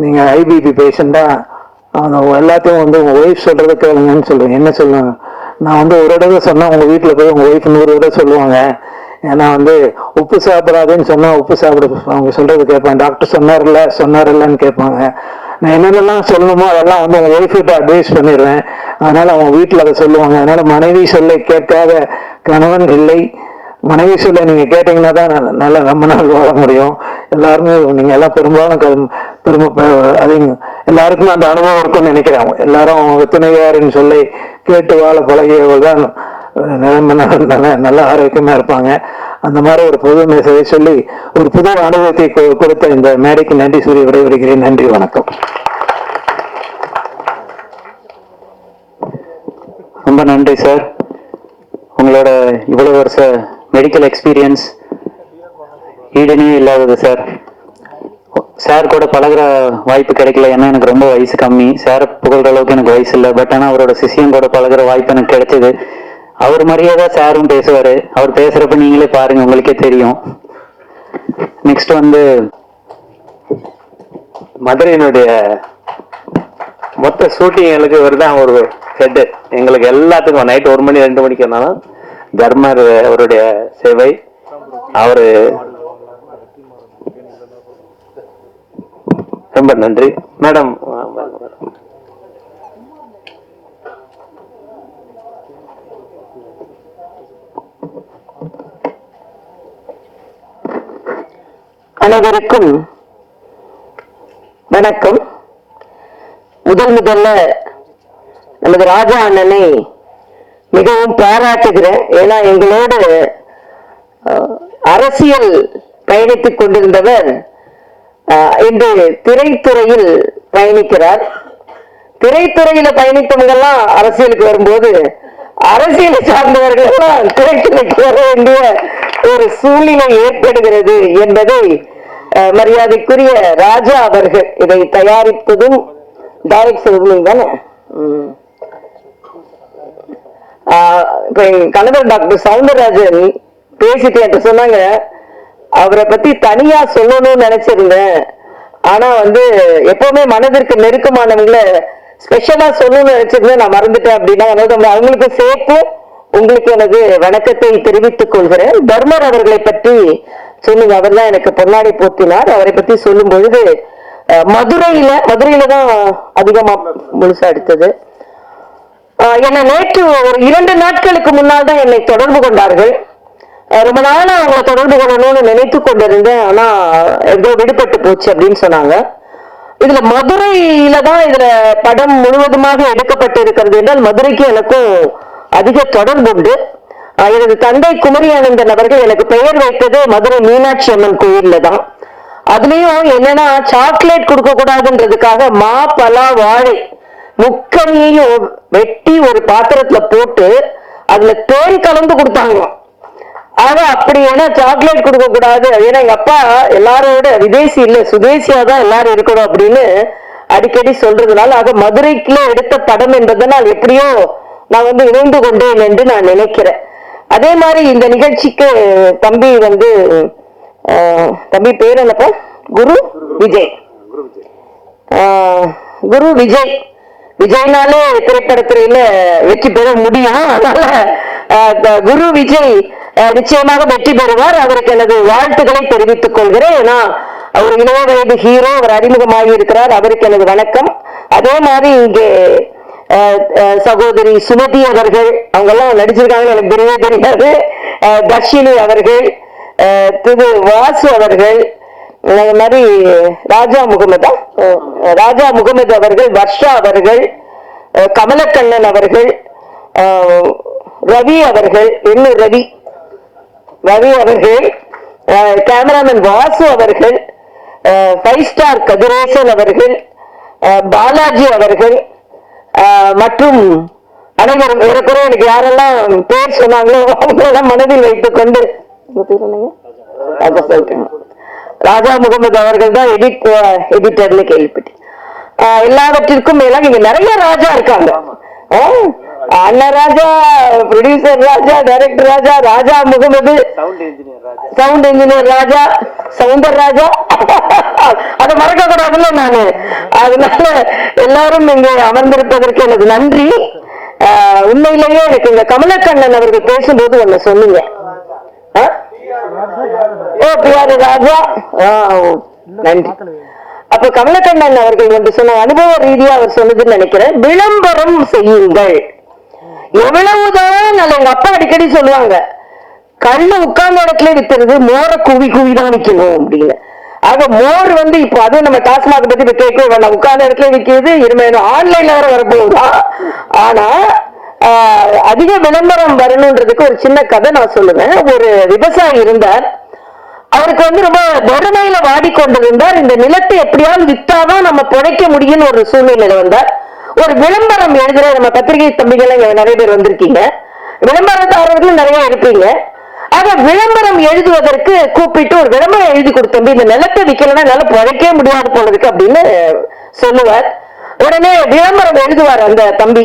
நீங்க ஐபிபி பேஷண்டா, அவங்க எல்லாத்தையும் வந்து உங்க ஒய்ஃப் சொல்றதை கேளுங்கன்னு சொல்லுவேன். என்ன சொல்லுவேன், நான் வந்து ஒரு தடவை சொன்னா உங்க வீட்டுல போய் உங்க ஒய்ஃப் 100 தடவை சொல்லுவாங்க. ஏன்னா வந்து உப்பு சாப்பிடாதுன்னு சொன்னா உப்பு சாப்பிட அவங்க சொல்றது கேட்பேன். டாக்டர் சொன்னார்லன்னு கேட்பாங்க. நான் என்னென்னலாம் சொல்லணுமோ அதெல்லாம் வந்து உங்க ஒய்ஃப்கிட்ட அட்வைஸ் பண்ணிடுவேன். அதனால அவங்க வீட்டுல அதை சொல்லுவாங்க. அதனால மனைவி சொல்லை கேட்காத கணவன் இல்லை. மனைவி சொல்ல நீங்க கேட்டீங்கன்னா தான் நல்ல ரொம்ப நாள் வாழ முடியும். எல்லாருமே நீங்க எல்லாம் பெரும்பாலும் அது எல்லாருக்கும் அந்த அனுபவம் இருக்கும்னு நினைக்கிறேன். எல்லாரும் துணைவியாரின் சொல்லை கேட்டு வாழ பழகியவர்கள் தான் நல்ல ஆரோக்கியமா இருப்பாங்க. அந்த மாதிரி ஒரு பொது மெசேஜை சொல்லி ஒரு புது அனுபவத்தை கொடுத்த இந்த மேடைக்கு நன்றி சொல்லி விடைபெறுகிறேன். நன்றி, வணக்கம். ரொம்ப நன்றி சார். உங்களோட இவ்வளவு வருஷ மெடிக்கல் எக்ஸ்பீரியன்ஸ் ஈடனே இல்லாதது சார். சார் கூட பழகிற வாய்ப்பு கிடைக்கல, ஏன்னா எனக்கு ரொம்ப வயசு கம்மி. சார் புகழ்ற அளவுக்கு எனக்கு வயசு இல்லை. பட் ஆனால் அவரோட சிஷியம் கூட பழகிற வாய்ப்பு எனக்கு கிடைச்சது. அவர் மாதிரியே தான் சாரும் பேசுவாரு. அவர் பேசுறப்ப நீங்களே பாருங்க, உங்களுக்கே தெரியும். நெக்ஸ்ட் வந்து மதுரையினுடைய மொத்த ஷூட்டிங்களுக்கு வருதான் ஒரு ஹெட். எங்களுக்கு எல்லாத்துக்கும் நைட் 1 மணி 2 மணிக்கு வந்தாலும் தர்மர் அவருடைய சேவை. அவரு ரொம்ப நன்றி மேடம். அனைவருக்கும் வணக்கம். முதல்ல நமது ராஜா அண்ணனை மிகவும் பாராட்டுகிறேன். ஏன்னா எங்களோடு அரசியல் பயணித்துக் கொண்டிருந்தவர் இன்று திரைத்துறையில் பயணிக்கிறார். திரைத்துறையில பயணித்தவங்க எல்லாம் அரசியலுக்கு வரும்போது அரசியலை சார்ந்தவர்கள் எல்லாம் திரைத்துறைக்கு வர வேண்டிய ஒரு சூழ்நிலை ஏற்படுகிறது என்பதை மரியாதைக்குரிய ராஜா அவர்கள் இதை தயாரிப்பதும் டைரக்ட் செய்வதும் தானே. இப்ப என் கணவர் டாக்டர் சவுந்தரராஜன் பேசிட்டு என்கிட்ட சொன்னாங்க, அவரை பத்தி தனியா சொல்லணும்னு நினைச்சிருந்தேன், ஆனா எப்பவுமே மனதிற்கு நெருக்கமானவங்களை ஸ்பெஷலா சொல்லணும்னு நினைச்சிருந்தேன், நான் மறந்துட்டேன் அப்படின்னா அவங்களுக்கு சேர்த்து உங்களுக்கு எனது வணக்கத்தை தெரிவித்துக் கொள்கிறேன். தர்மர் அவர்களை பற்றி சொல்லுங்க. அவர் தான் எனக்கு பொன்னாடி போத்தினார். அவரை பத்தி சொல்லும் பொழுது மதுரையில தான் அதிகமா முழுசா எடுத்தது. என்னை நேற்று ஒரு 2 நாட்களுக்கு முன்னால் தான் என்னை தொடர்பு கொண்டார்கள். ரொம்ப நாளா அவங்களை தொடர்பு கொள்ளணும்னு நினைத்து கொண்டிருந்தேன், ஆனா ஏதோ விடுபட்டு போச்சு அப்படின்னு சொன்னாங்க. இதுல மதுரையில தான் இதுல படம் முழுவதுமாக எடுக்கப்பட்டு இருக்கிறது என்றால் மதுரைக்கு எனக்கும் அதிக தொடர்பு உண்டு. எனது தந்தை குமரி ஆனந்தன் அவர்கள் எனக்கு பெயர் வைத்தது மதுரை மீனாட்சி அம்மன் கோயில்ல தான். அதுலயும் என்னன்னா சாக்லேட் கொடுக்க கூடாதுன்றதுக்காக மா பலா வாழை முக்கனியையும் வெட்டி ஒரு பாத்திரத்துல போட்டு அதுல தேன் கலந்து கொடுத்தாங்க. ஆனா அப்படி ஏன்னா சாக்லேட் கொடுக்க கூடாது, ஏன்னா எங்க அப்பா எல்லாரோட விதேசி இல்ல சுதேசியா தான் எல்லாரும் இருக்கணும் அப்படின்னு அடிக்கடி சொல்றதுனால ஆக மதுரைக்குள்ள எடுத்த படம் என்பதனால் எப்படியோ நான் இணைந்து கொண்டேன் என்று நான் நினைக்கிறேன். அதே மாதிரி இந்த நிகழ்ச்சிக்கு தம்பி தம்பி பேர் என்னப்பா? குரு விஜய். குரு விஜய் விஜய்னாலே திரைப்படத்துறையில வெற்றி பெற முடியும். அதனால குரு விஜய் நிச்சயமாக வெற்றி பெறுவார். அவருக்கு எனது வாழ்த்துக்களை தெரிவித்துக் கொள்கிறேன். ஏன்னா அவர் இளைய வயது ஹீரோ, அவர் அறிமுகமாகி இருக்கிறார். அவருக்கு எனது வணக்கம். அதே மாதிரி இங்கே சகோதரி சுமதி அவர்கள், அவங்க எல்லாம் நடிச்சிருக்காங்க, எனக்கு தெரியவே தெரியாது. தர்ஷினி அவர்கள், திரு வாசு அவர்கள், அதே மாதிரி ராஜா முகமது அவர்கள், வர்ஷா அவர்கள், கமலக்கண்ணன் அவர்கள், ரவி அவர்கள், ரவி அவர்கள், கேமராமேன் வாசு அவர்கள், 5 ஸ்டார் கதிரேசன் அவர்கள், பாலாஜி அவர்கள் மற்றும் அனைவரும் ஏறக்குறைய எனக்கு யாரெல்லாம் பேர் சொன்னாங்களோ அவங்களெல்லாம் மனதில் வைத்துக் கொண்டு ராஜா முகமது அவர்கள் தான் எடிட்டர்னு கேள்விப்பட்டேன். எல்லாவற்றிற்கும் மேல இங்க நிறைய ராஜா இருக்காங்க. அண்ணன் ராஜா, ப்ரொடியூசர் ராஜா, டைரக்டர் ராஜா, ராஜா முகமது, சவுண்ட் இன்ஜினியர் ராஜா, சவுந்தர் ராஜா, அதை மறக்க கூடாதுல்ல நானு. அதனால எல்லாரும் இங்க அமர்ந்திருப்பதற்கு எனக்கு நன்றி. உண்மையிலேயே எனக்கு இந்த கமலக்கண்ணன் அவர்கள் பேசும்போது ஒண்ணு சொன்னீங்க. ராஜா நன்றி. அப்ப கமலக்கண்ணன் அவர்கள் சொன்ன அனுபவ ரீதியா அவர் சொன்னதுன்னு நினைக்கிறேன். விளம்பரம் செய்யுங்கள். எவ்வளவுதான் எங்க அப்பா அடிக்கடி சொல்லுவாங்க, கண்ணு உட்கார்ந்த இடத்துல வித்துறது, மோரை குவி தான் விற்கணும் அப்படின்னு. ஆக மோர் இப்போ அதுவும் நம்ம டாஸ்மாக் பத்தி இப்ப கேட்க வேண்டாம், உட்கார்ந்த இடத்துல விற்கிறது, இனிமேல் ஆன்லைன்ல வர வரப்போகுதா. ஆனா அதிக விளம்பரம் வரணும்ன்றதுக்கு ஒரு சின்ன கதை நான் சொல்லுவேன். ஒரு விவசாயி இருந்தார். அவருக்கு ரொம்ப வறுமையில வாடிக்கொண்டிருந்தார். இந்த நிலத்தை எப்படியாவது வித்தாதான் நம்ம பிழைக்க முடியும்னு ஒரு சூழ்நிலையில வந்தார். ஒரு விளம்பரம் எழுதுற நம்ம பத்திரிகை தம்பிகள் நிறைய பேர் வந்திருக்கீங்க, விளம்பரதாரர்களும் நிறைய இருப்பீங்க. ஆக விளம்பரம் எழுதுவதற்கு கூப்பிட்டு ஒரு விளம்பரம் எழுதி கொடுத்தம்பி, இந்த நிலத்தை விற்கலன்னா என்னால பிழைக்கவே முடியாது போல இருக்கு அப்படின்னு சொல்லுவார். உடனே விளம்பரம் எழுதுவார் அந்த தம்பி.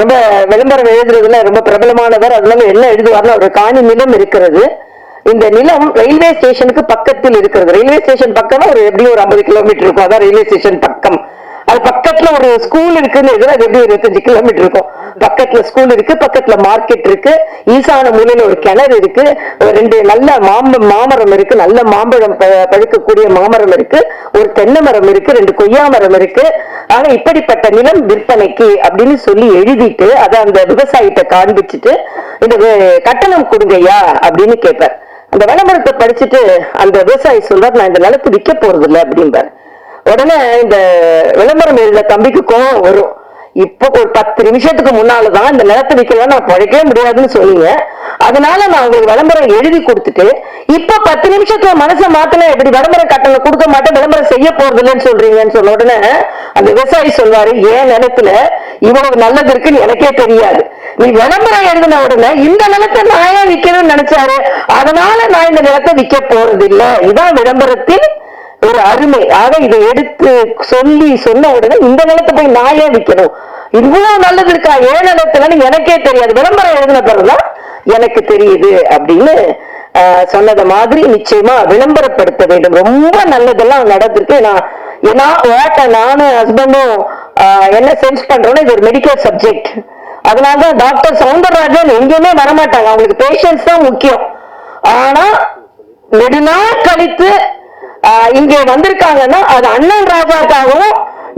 ரொம்ப விளம்பரம் எழுதுறதுல ரொம்ப பிரபலமானவர். அதனால என்ன எழுதுவார்னா, ஒரு காணி நிலம் இருக்கிறது. இந்த நிலம் ரயில்வே ஸ்டேஷனுக்கு பக்கத்தில் இருக்கிறது. ரயில்வே ஸ்டேஷன் பக்கம் எப்படியும் ஒரு 50 கிலோமீட்டர் இருக்கும். அதான் ரயில்வே ஸ்டேஷன் பக்கம். அது பக்கத்துல ஒரு ஸ்கூல் இருக்குன்னு அது எப்படி 25 கிலோமீட்டர் இருக்கும். பக்கத்துல ஸ்கூல் இருக்கு, பக்கத்துல மார்க்கெட் இருக்கு, ஈசான மூலையில ஒரு கிணறு இருக்கு, 2 நல்ல மாமரம் இருக்கு, நல்ல மாம்பழம் பழுக்கக்கூடிய மாமரம் இருக்கு, ஒரு தென்னை மரம் இருக்கு, 2 கொய்யா மரம் இருக்கு. ஆனா இப்படிப்பட்ட நிலம் விற்பனைக்கு அப்படின்னு சொல்லி எழுதிட்டு அதை அந்த விவசாயிட்ட காண்பிச்சுட்டு, இந்த கட்டணம் கொடுங்கய்யா அப்படின்னு கேட்பார். அந்த விளம்பரத்தை படிச்சுட்டு அந்த விவசாயி சொல்றார், நான் இந்த நிலத்தை விற்க போறது இல்லை அப்படின்பார். உடனே இந்த விளம்பரம் எழுத தம்பிக்கு கோபம் வரும். இப்போ ஒரு 10 நிமிஷத்துக்கு முன்னாலதான் இந்த நிலத்தை விற்கிறதா நான் பழைக்கவே முடியாதுன்னு சொன்னீங்க. அதனால நான் உங்களுக்கு விளம்பரம் எழுதி கொடுத்துட்டு இப்ப 10 நிமிஷத்துல மனசை மாத்தின எப்படி விளம்பரம் கட்டணம் கொடுக்க மாட்டேன், விளம்பரம் செய்ய போறது இல்லைன்னு சொல்றீங்கன்னு சொன்ன உடனே அந்த விவசாயி சொல்வாரு, ஏன் நிலத்துல இவ்வளவு நல்லது இருக்குன்னு எனக்கே தெரியாது. நீ விளம்பரம் எழுதின உடனே இந்த நிலத்தை நான் ஏன் விற்கணும்னு நினைச்சாரு, அதனால நான் இந்த நிலத்தை விற்க போறது இல்லை. இதான் விளம்பரத்தில் ஒரு அருமை. ஆக இதை எடுத்து சொல்லி சொன்ன உடனே இந்த நிலத்தை போய் நான் ஏன் விற்கணும், இவ்வளவு நல்லது இருக்கா ஏன் நிலத்துலன்னு எனக்கே தெரியாது, விளம்பரம் எழுதின பிறகுதான் எனக்கு தெரியுது அப்படின்னு சொன்னத மாதிரி நிச்சயமா விளம்பரப்படுத்த வேண்டும். ரொம்ப நல்லதெல்லாம் நடந்திருக்கு. நானும் ஹஸ்பண்டும் என்ன சென்ஸ் பண்றோம்னா இது ஒரு மெடிக்கல் சப்ஜெக்ட். அதனாலதான் டாக்டர் சவுந்தரராஜன் எங்கேயுமே வரமாட்டாங்க, அவங்களுக்கு பேஷன்ஸ் தான் முக்கியம். ஆனா நெடுநாள் கழித்து இங்க வந்திருக்காங்கன்னா அது அண்ணன் ராஜாக்காகவும்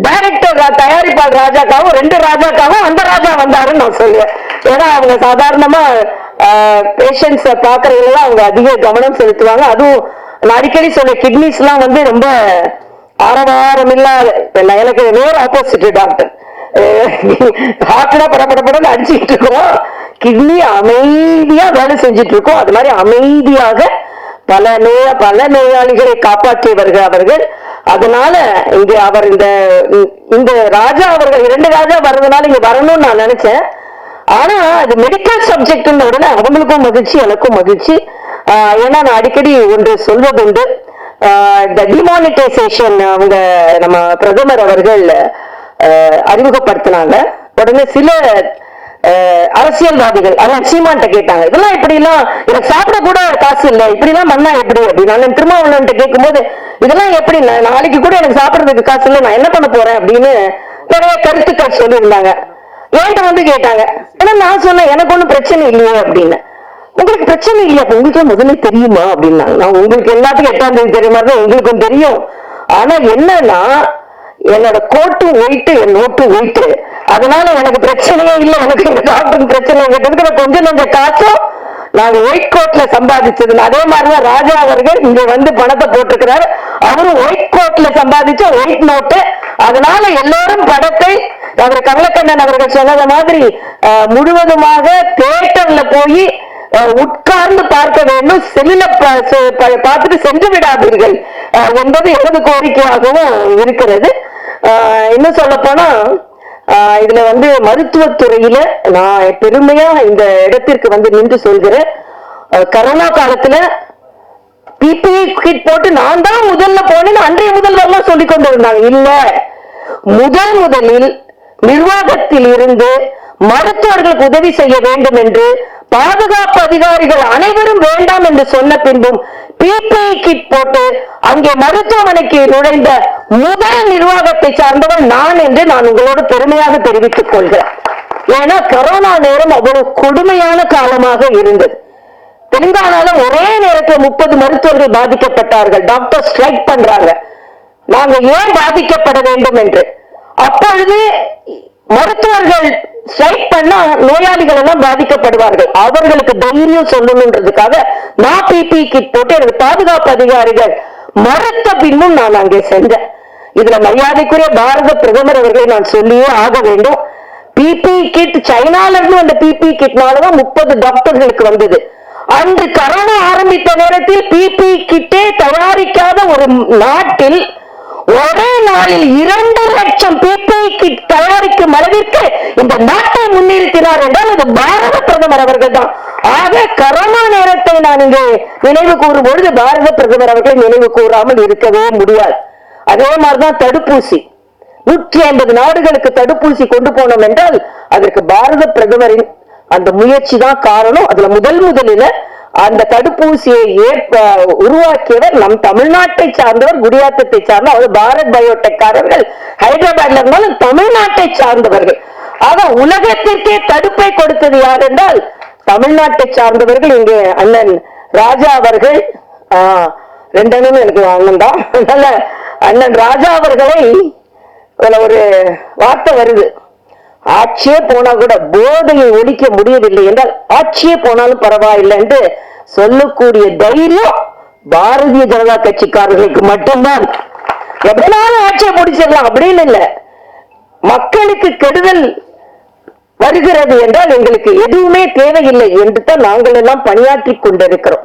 டைரக்டர் தயாரிப்பாளர் ராஜாக்காகவும் 2 ராஜாக்காகவும் அந்த ராஜா வந்தாருன்னு நான் சொல்லுவேன். ஏன்னா அவங்க சாதாரணமா பேஷண்ட்ஸ பாக்குறதுலாம் அவங்க அதிக கவனம் செலுத்துவாங்க. அதுவும் நான் அடிக்கடி சொல்ல கிட்னிஸ் எல்லாம் வந்து ரொம்ப ஆரவாரம் இல்லாத, எனக்கு வேற ஆப்போசிட் டாக்டர். ஹார்ட்ல படப்படப்படன்னு அடிச்சுக்கிட்டு இருக்கோம், கிட்னி அமைதியா வேலை செஞ்சுட்டு இருக்கோம். அது மாதிரி அமைதியாக பல நோயாளிகளை காப்பாற்றியவர்கள் அவர்கள். அதனால இங்க அவர் இந்த ராஜா அவர்கள் 2 ராஜா வர்றதுனால இங்க வரணும்னு நான் நினைச்சேன். ஆனா அது மெடிக்கல் சப்ஜெக்ட் உடனே அவங்களுக்கும் மகிழ்ச்சி, எனக்கும் மகிழ்ச்சி. ஏன்னா நான் அடிக்கடி ஒன்று சொல்வதுண்டு, இந்த டிமானிட்டைசேஷன் அவங்க நம்ம பிரதமர் அவர்கள் அறிமுகப்படுத்தினாங்க. உடனே சில அரசியல்வாதிகள் அதான் சீமான்ட்ட கேட்டாங்க, இதெல்லாம் இப்படி எல்லாம் எனக்கு சாப்பிட கூட காசு இல்லை, இப்படி எல்லாம் பண்ணா எப்படி அப்படின்னு. நான் திருமாவளவன் கேட்கும் போது இதெல்லாம் எப்படி, நாளைக்கு கூட எனக்கு சாப்பிடறதுக்கு காசு இல்லை, நான் என்ன பண்ண போறேன் அப்படின்னு நிறைய கருத்துக்கள் சொல்லியிருந்தாங்க. என்கிட்ட வந்து கேட்டாங்க. ஏன்னா நான் சொன்னேன் எனக்கு ஒண்ணும் பிரச்சனை இல்லையே அப்படின்னு. உங்களுக்கு பிரச்சனை இல்லையா, உங்களுக்கு முதல்ல தெரியுமா அப்படின்னா, நான் உங்களுக்கு எல்லாத்துக்கும் 8ஆம் தேதி தெரியுமா தான் உங்களுக்கும் தெரியும். ஆனா என்னன்னா என்னோட கோட்டு ஒயிட்டு என் நோட்டு ஒயிட்டு, அதனால எனக்கு பிரச்சனையே இல்லை, எனக்கு இந்த டாக்டருக்கு பிரச்சனை கேட்டதுக்கு கொஞ்சம் கொஞ்சம் காசும் நாங்க ஒயிட் கோட்ல சம்பாதிச்சது. அதே மாதிரிதான் ராஜா அவர்கள் இங்க வந்து பணத்தை போட்டிருக்கிறாரு, அவரும் ஒயிட் கோட்ல சம்பாதிச்ச ஒயிட் நோட்டு. அதனால எல்லாரும் படத்தை அவர் கமலக்கண்ணன் அவர்கள் சொன்னத மாதிரி முழுவதுமாக தியேட்டர்ல போய் உட்கார்ந்து பார்க்க வேண்டும், செல்லுல பார்த்துட்டு சென்று விடாதீர்கள் என்பது எனது கோரிக்கையாகவும் இருக்கிறது. இன்னும் சொல்ல போனா இதுல வந்து மருத்துவத்துறையில நான் பெருமையா இந்த இடத்திற்கு வந்து நின்று சொல்கிறேன். கரோனா காலத்துல பிபிஇ கிட் போட்டு நான் தான் முதல்ல போனேன்னு அன்றைய முதல்வர்லாம் சொல்லிக் கொண்டு இருந்தாங்க. இல்ல, முதலில் நிர்வாகத்தில் இருந்து மருத்துவர்களுக்கு உதவி செய்ய வேண்டும் என்று பாதுகாப்பு அதிகாரிகள் அனைவரும் வேண்டாம் என்று சொன்ன பின்பும் பிபிஇ கிட் போட்டு அங்கே மருத்துவமனைக்கு நுழைந்த முதல் நிர்வாகத்தை சார்ந்தவர் நான் என்று நான் உங்களோடு பெருமையாக தெரிவித்துக் கொள்கிறேன். ஏன்னா கரோனா நேரம் அவ்வளவு கொடுமையான காலமாக இருந்தது. தெலுங்கானால ஒரே நேரத்தில் 30 மருத்துவர்கள் பாதிக்கப்பட்டார்கள். டாக்டர் ஸ்ட்ரைக் பண்றாங்க, நாங்க ஏன் பாதிக்கப்பட வேண்டும் என்று. அப்பொழுது மருத்துவர்கள் ஸ்ட்ரைக் பண்ணா நோயாளிகள் எல்லாம் பாதிக்கப்படுவார்கள், அவர்களுக்கு தைரியம் சொல்லணுன்றதுக்காக நான் பிபிஇ கிட் போட்டு எனக்கு பாதுகாப்பு அதிகாரிகள் மறுத்த பின்னும் நான் அங்கே சென்றேன். இதுல மரியாதைக்குரிய பாரத பிரதமர் அவர்களை நான் சொல்லியே ஆக வேண்டும். பிபிஇ கிட் சைனால இருந்து அந்த பிபிஇ கிட்னாலதான் 30 டாக்டர்களுக்கு வந்தது. அன்று கரோனா ஆரம்பித்த நேரத்தில் பிபிஇ கிட்டே தயாரிக்காத ஒரு நாட்டில் ஒரே நாளில் 2 லட்சம் பிபிஇ கிட் தயாரிக்கும் அளவிற்கு இந்த நாட்டை முன்னிறுத்தினார் என்றால் அது பாரத பிரதமர் அவர்கள் தான். ஆக கரோனா நேரத்தை நான் இங்கே நினைவு கூறும் பொழுது பாரத பிரதமர் அவர்களை நினைவு கூறாமல் இருக்கவே முடியாது. அதே மாதிரிதான் தடுப்பூசி, 150 நாடுகளுக்கு தடுப்பூசி கொண்டு போனோம் என்றால் அதற்கு பாரத பிரதமரின் அந்த முயற்சி தான் காரணம். அதுல முதலில் அந்த தடுப்பூசியை உருவாக்கியவர் நம் தமிழ்நாட்டை சார்ந்தவர், குடியாத்தத்தை சார்ந்த அவர் பாரத் பயோடெக்காரர்கள் ஹைதராபாத்ல இருந்தாலும் தமிழ்நாட்டை சார்ந்தவர்கள். ஆக உலகத்திற்கே தடுப்பை கொடுத்தது யார் என்றால் தமிழ்நாட்டை சார்ந்தவர்கள். இங்கே அண்ணன் ராஜா அவர்கள், 2 அண்ணனும் எனக்கு அண்ணன் தான், அதனால அண்ணன் ராஜா அவர்களை ஒரு வார்த்தை வருது, ஆட்சியே போனா கூட போதையை ஒழிக்க முடியவில்லை என்றால் ஆட்சியே போனாலும் பரவாயில்லை என்று சொல்லக்கூடிய தைரியம் பாரதிய ஜனதா கட்சிக்காரர்களுக்கு மட்டும்தான். எப்படினாலும் ஆட்சியை முடிச்சிடலாம் அப்படின்னு இல்லை, மக்களுக்கு கெடுதல் வருகிறது என்றால் எங்களுக்கு எதுவுமே தேவையில்லை என்று தான் நாங்கள் எல்லாம் பணியாற்றி கொண்டிருக்கிறோம்.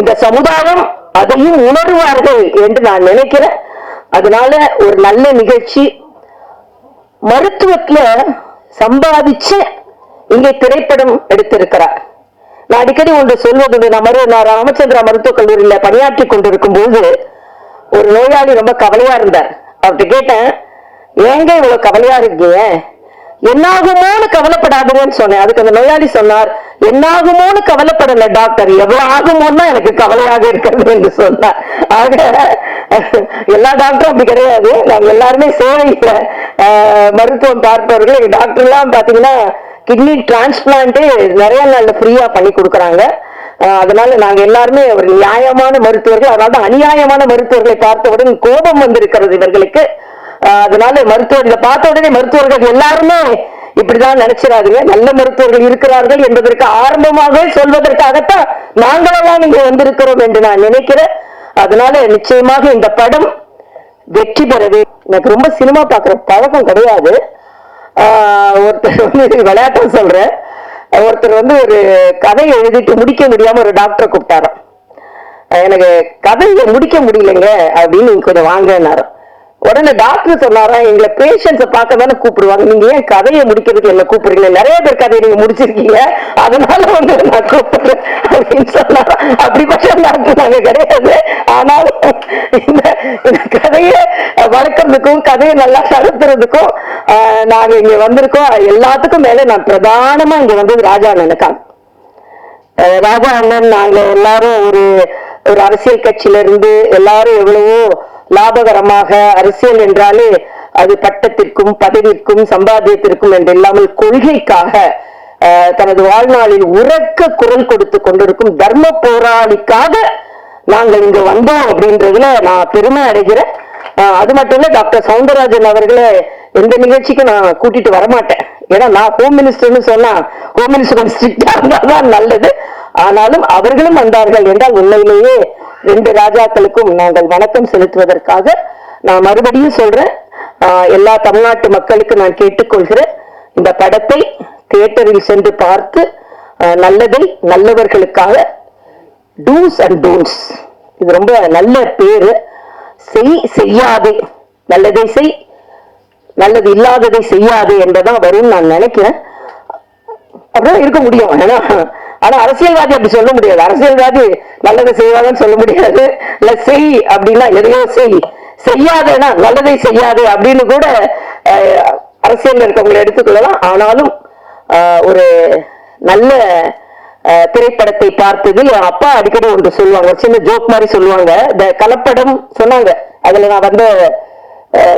இந்த சமுதாயம் அதையும் உணர்வார்கள் என்று நான் நினைக்கிறேன். அதனால ஒரு நல்ல நிகழ்ச்சி. மருத்துவத்துல சம்பாதிச்சு இங்கே திரைப்படம் எடுத்திருக்கிறார். நான் அடிக்கடி ஒன்று சொல்வதுண்டு. நான் ராமச்சந்திரா மருத்துவக் கல்லூரியில பணியாற்றி கொண்டிருக்கும் போது ஒரு நோயாளி ரொம்ப கவலையா இருந்தார். அவர்கிட்ட கேட்டேன், ஏங்க இவ்வளவு கவலையா இருக்கீங்க, என்னாகுமோன்னு கவலைப்படாதுன்னு சொன்னேன். அதுக்கு அந்த நோயாளி சொன்னார், என்னாகுமோன்னு கவலைப்படல டாக்டர், எவ்வளவு ஆகுமோன்னு எனக்கு கவலையாக இருக்கிறது என்று சொன்னார். ஆக எல்லா டாக்டரும் அப்படி கிடையாது. நாங்க எல்லாருமே சேவையில மருத்துவம் பார்ப்பவர்கள். எங்க டாக்டர் எல்லாம் பாத்தீங்கன்னா கிட்னி டிரான்ஸ்பிளான்ட் நிறைய நாள்ல ஃப்ரீயா பண்ணி கொடுக்குறாங்க. அதனால நாங்க எல்லாருமே ஒரு நியாயமான மருத்துவர்கள். அதனால அநியாயமான மருத்துவர்களை பார்த்தவுடன் கோபம் வந்திருக்கிறது இவர்களுக்கு. அதனால மருத்துவர்களை பார்த்த உடனே மருத்துவர்கள் எல்லாருமே இப்படிதான் நினைச்சிடாதீங்க. நல்ல மருத்துவர்கள் இருக்கிறார்கள் என்பதற்கு ஆரம்பமாக சொல்வதற்காகத்தான் நாங்களெல்லாம் இங்க வந்திருக்கிறோம் என்று நான் நினைக்கிறேன். அதனால நிச்சயமாக இந்த படம் வெற்றி பெறவே. எனக்கு ரொம்ப சினிமா பார்க்கிற பழக்கம் கிடையாது. ஒருத்தர் வந்து விளையாட்டா சொல்றேன், ஒருத்தர் வந்து ஒரு கதையை எழுதிட்டு முடிக்க முடியாம ஒரு டாக்டரை கூப்பிட்டாராம். எனக்கு கதையை முடிக்க முடியலைங்க அப்படின்னு நீங்க கொஞ்சம் வாங்கினாரு. உடனே டாக்டர் சொன்னாரா, எங்களை பேஷண்ட்ஸை பார்க்க தானே கூப்பிடுவாங்க, நீங்க ஏன் கதையை முடிக்கிறதுக்கு என்ன கூப்பிடுறீங்க, நிறைய பேர் கதையை நீங்க முடிச்சிருக்கீங்க, அதனால வந்து நான் கூப்பிடுறேன் அப்படின்னு சொன்னாரா. அப்படிப்பட்ட டாக்டர் நாங்க கிடையாது. ஆனாலும் இந்த கதையை வளர்க்கறதுக்கும் கதையை நல்லா நடத்துறதுக்கும் நாங்க இங்க வந்திருக்கோம். எல்லாத்துக்கும் மேல நான் பிரதானமா இங்க வந்தது ராஜா அண்ணனுக்காக. ராஜா அண்ணன் நாங்க எல்லாரும் ஒரு அரசியல் கட்சியில இருந்து எல்லாரும் எவ்வளவோ லாபகரமாக, அரசியல் என்றாலே அது பட்டத்திற்கும் பதவிக்கும் சம்பாத்தியத்திற்கும் என்று இல்லாமல் கொள்கைக்காக தனது வாழ்நாளில் உரக்க குரல் கொடுத்து கொண்டிருக்கும் தர்ம போராளிக்காக நாங்கள் இங்க வந்தோம் அப்படின்றதுல நான் பெருமை அடைகிறேன். அது மட்டும் இல்ல, டாக்டர் சவுந்தரராஜன் அவர்களை எந்த நிகழ்ச்சிக்கும் நான் கூட்டிட்டு வரமாட்டேன். ஏன்னா நான் ஹோம் மினிஸ்டர்னு சொன்னா ஹோம் மினிஸ்டர் ஸ்ட்ரிக்டா இருந்தாதான் நல்லது. ஆனாலும் அவர்களும் வந்தார்கள் என்றால் உண்மையிலேயே 2 ராஜாக்களுக்கும் நாங்கள் வணக்கம் செலுத்துவதற்காக நான் மறுபடியும் சொல்றேன். எல்லா தமிழ்நாட்டு மக்களுக்கு நான் கேட்டுக்கொள்கிறேன், இந்த படத்தை தியேட்டரில் சென்று பார்த்து நல்லதை நல்லவர்களுக்காக டூஸ் அண்ட் டோன்ட்ஸ், இது ரொம்ப நல்ல பேரு, செய்யாதே, நல்லதை செய், நல்லது இல்லாததை செய்யாதே என்பதான் வரும் நான் நினைக்கிறேன். அப்படிதான் இருக்க முடியும். ஆனா அரசியல்வாதி அப்படி சொல்ல முடியாது. அரசியல்வாதி நல்லதை செய்வாங்கன்னு சொல்ல முடியாது. இல்ல செய் அப்படின்னா எதையோ செய்யாதேனா நல்லதை செய்யாது அப்படின்னு கூட அரசியல் இருக்கவங்களை எடுத்துக்கொள்ளலாம். ஆனாலும் ஒரு நல்ல திரைப்படத்தை பார்த்தது என் அப்பா அடிக்கடி ஒன்று சொல்லுவாங்க, ஒரு சின்ன ஜோக் மாதிரி சொல்லுவாங்க. இந்த கலப்படம் சொன்னாங்க, அதுல நான் வந்து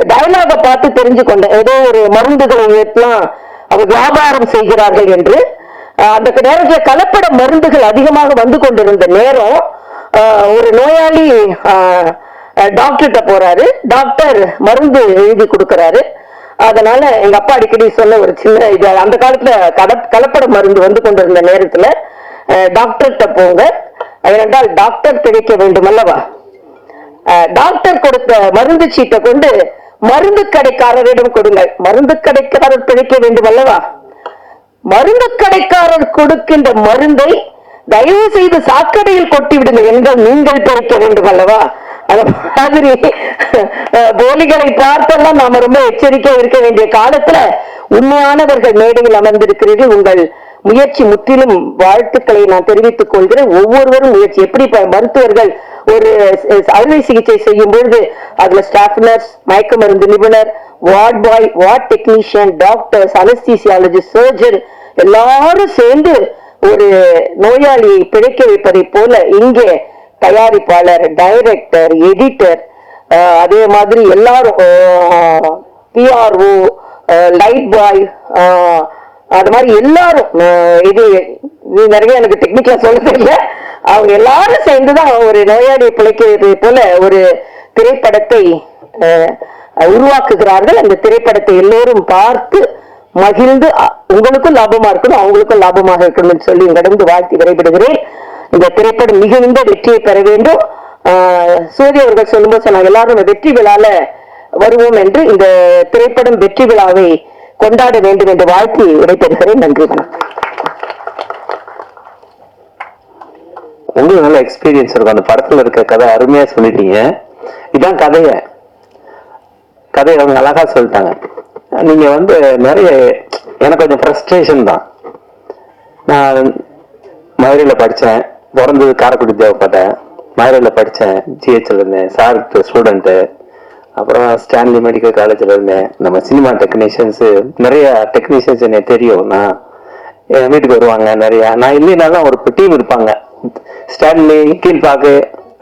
டயலாக பார்த்து தெரிஞ்சு கொண்டேன். ஏதோ ஒரு மருந்துகளை எல்லாம் அவர் வியாபாரம் செய்கிறார்கள் என்று. அந்த நேரத்தில் கலப்பட மருந்துகள் அதிகமாக வந்து கொண்டிருந்த நேரம் ஒரு நோயாளி டாக்டர்கிட்ட போறாரு. டாக்டர் மருந்து எழுதி கொடுக்கிறாரு. அதனால எங்க அப்பா அடிக்கடி சொன்ன ஒரு சின்ன இது, அந்த காலத்துல கலப்பட மருந்து வந்து கொண்டிருந்த நேரத்துல டாக்டர்கிட்ட போங்க, ஏனென்றால் டாக்டர் கிடைக்க வேண்டும் அல்லவா. டாக்டர் கொடுத்த மருந்து சீட்டை கொண்டு மருந்து கடைக்காரரிடம் கொடுங்கள், மருந்து கடைக்காரர் பிழைக்க வேண்டும் அல்லவா. மருந்து கடைக்காரர் கொடுக்கின்ற மருந்தை தயவு செய்து சாக்கடையில் கொட்டி விடுங்கள் என்றால் நீங்கள் பிழைக்க வேண்டும் அல்லவா. அந்த மாதிரி போலிகளை பார்த்தெல்லாம் நாம ரொம்ப எச்சரிக்கையா இருக்க வேண்டிய காலத்துல உண்மையானவர்கள் மேடையில் அமர்ந்திருக்கிறீர்கள். உங்கள் முயற்சி முற்றிலும் வாழ்த்துக்களை நான் தெரிவித்துக் கொள்கிறேன். ஒவ்வொருவரும் முயற்சி, எப்படி மருத்துவர்கள் ஒரு அறுவை சிகிச்சை செய்யும் பொழுது அதுல ஸ்டாஃப் நர்ஸ், மயக்க மருந்து நிபுணர், ward boy, ward technician, doctors, anaesthesiologist, surgeon எல்லாரும் சேர்ந்து ஒரு நோயாளியை பிழைக்க வைப்பதை போல இங்கே தயாரிப்பாளர், டைரக்டர், எடிட்டர், அதே மாதிரி எல்லாரும் பிஆர்ஓ, லைட் பாய், அது மாதிரி எல்லாரும், இது நிறைய எனக்கு டெக்னிக்கலா சொல்ல தெரியல, அவங்க எல்லாரும் சேர்ந்துதான் ஒரு நோயாளியை பிழைக்கிறது போல ஒரு திரைப்படத்தை உருவாக்குகிறார்கள். அந்த திரைப்படத்தை எல்லோரும் பார்த்து மகிழ்ந்து உங்களுக்கும் லாபமா இருக்கணும், அவங்களுக்கும் லாபமாக இருக்கணும்னு சொல்லி கடந்து வாழ்த்தி விரைவிடுகிறேன். இந்த திரைப்படம் மிகுந்த வெற்றியை பெற வேண்டும். சூரிய அவர்கள் சொல்லும்போது சொன்னாங்க, எல்லாரும் வெற்றி விழால வருவோம் என்று இந்த திரைப்படம் வெற்றி விழாவை கொண்டாட வேண்டும் என்று வாழ்த்தி விடைபெறுகிறேன். நன்றி. உங்களுக்கு நல்ல எக்ஸ்பீரியன்ஸ் இருக்கும். அந்த படத்துல இருக்க கதை அருமையா சொல்லிட்டீங்க. இதான் கதையை அவங்க அழகா சொல்லிட்டாங்க. நீங்க வந்து நிறைய எனக்கு கொஞ்சம் ஃப்ரஸ்ட்ரேஷன் தான். நான் மதுரையில படித்தேன், பிறந்தது காரைக்குடி தேவைப்பட்டேன். மதுரையில படித்தேன், ஜிஹெச்ல இருந்தேன், சார் ஸ்டூடெண்ட்டு. அப்புறம் ஸ்டான்லி மெடிக்கல் காலேஜில் இருந்தேன். நம்ம சினிமா டெக்னீஷியன்ஸு நிறைய டெக்னீஷியன்ஸ் எனக்கு தெரியும். நான் என் வீட்டுக்கு வருவாங்க நிறையா. நான் இல்லைனாலும் ஒரு டீம் இருப்பாங்க. ஸ்டான்லி, கீழ்பாக்கு,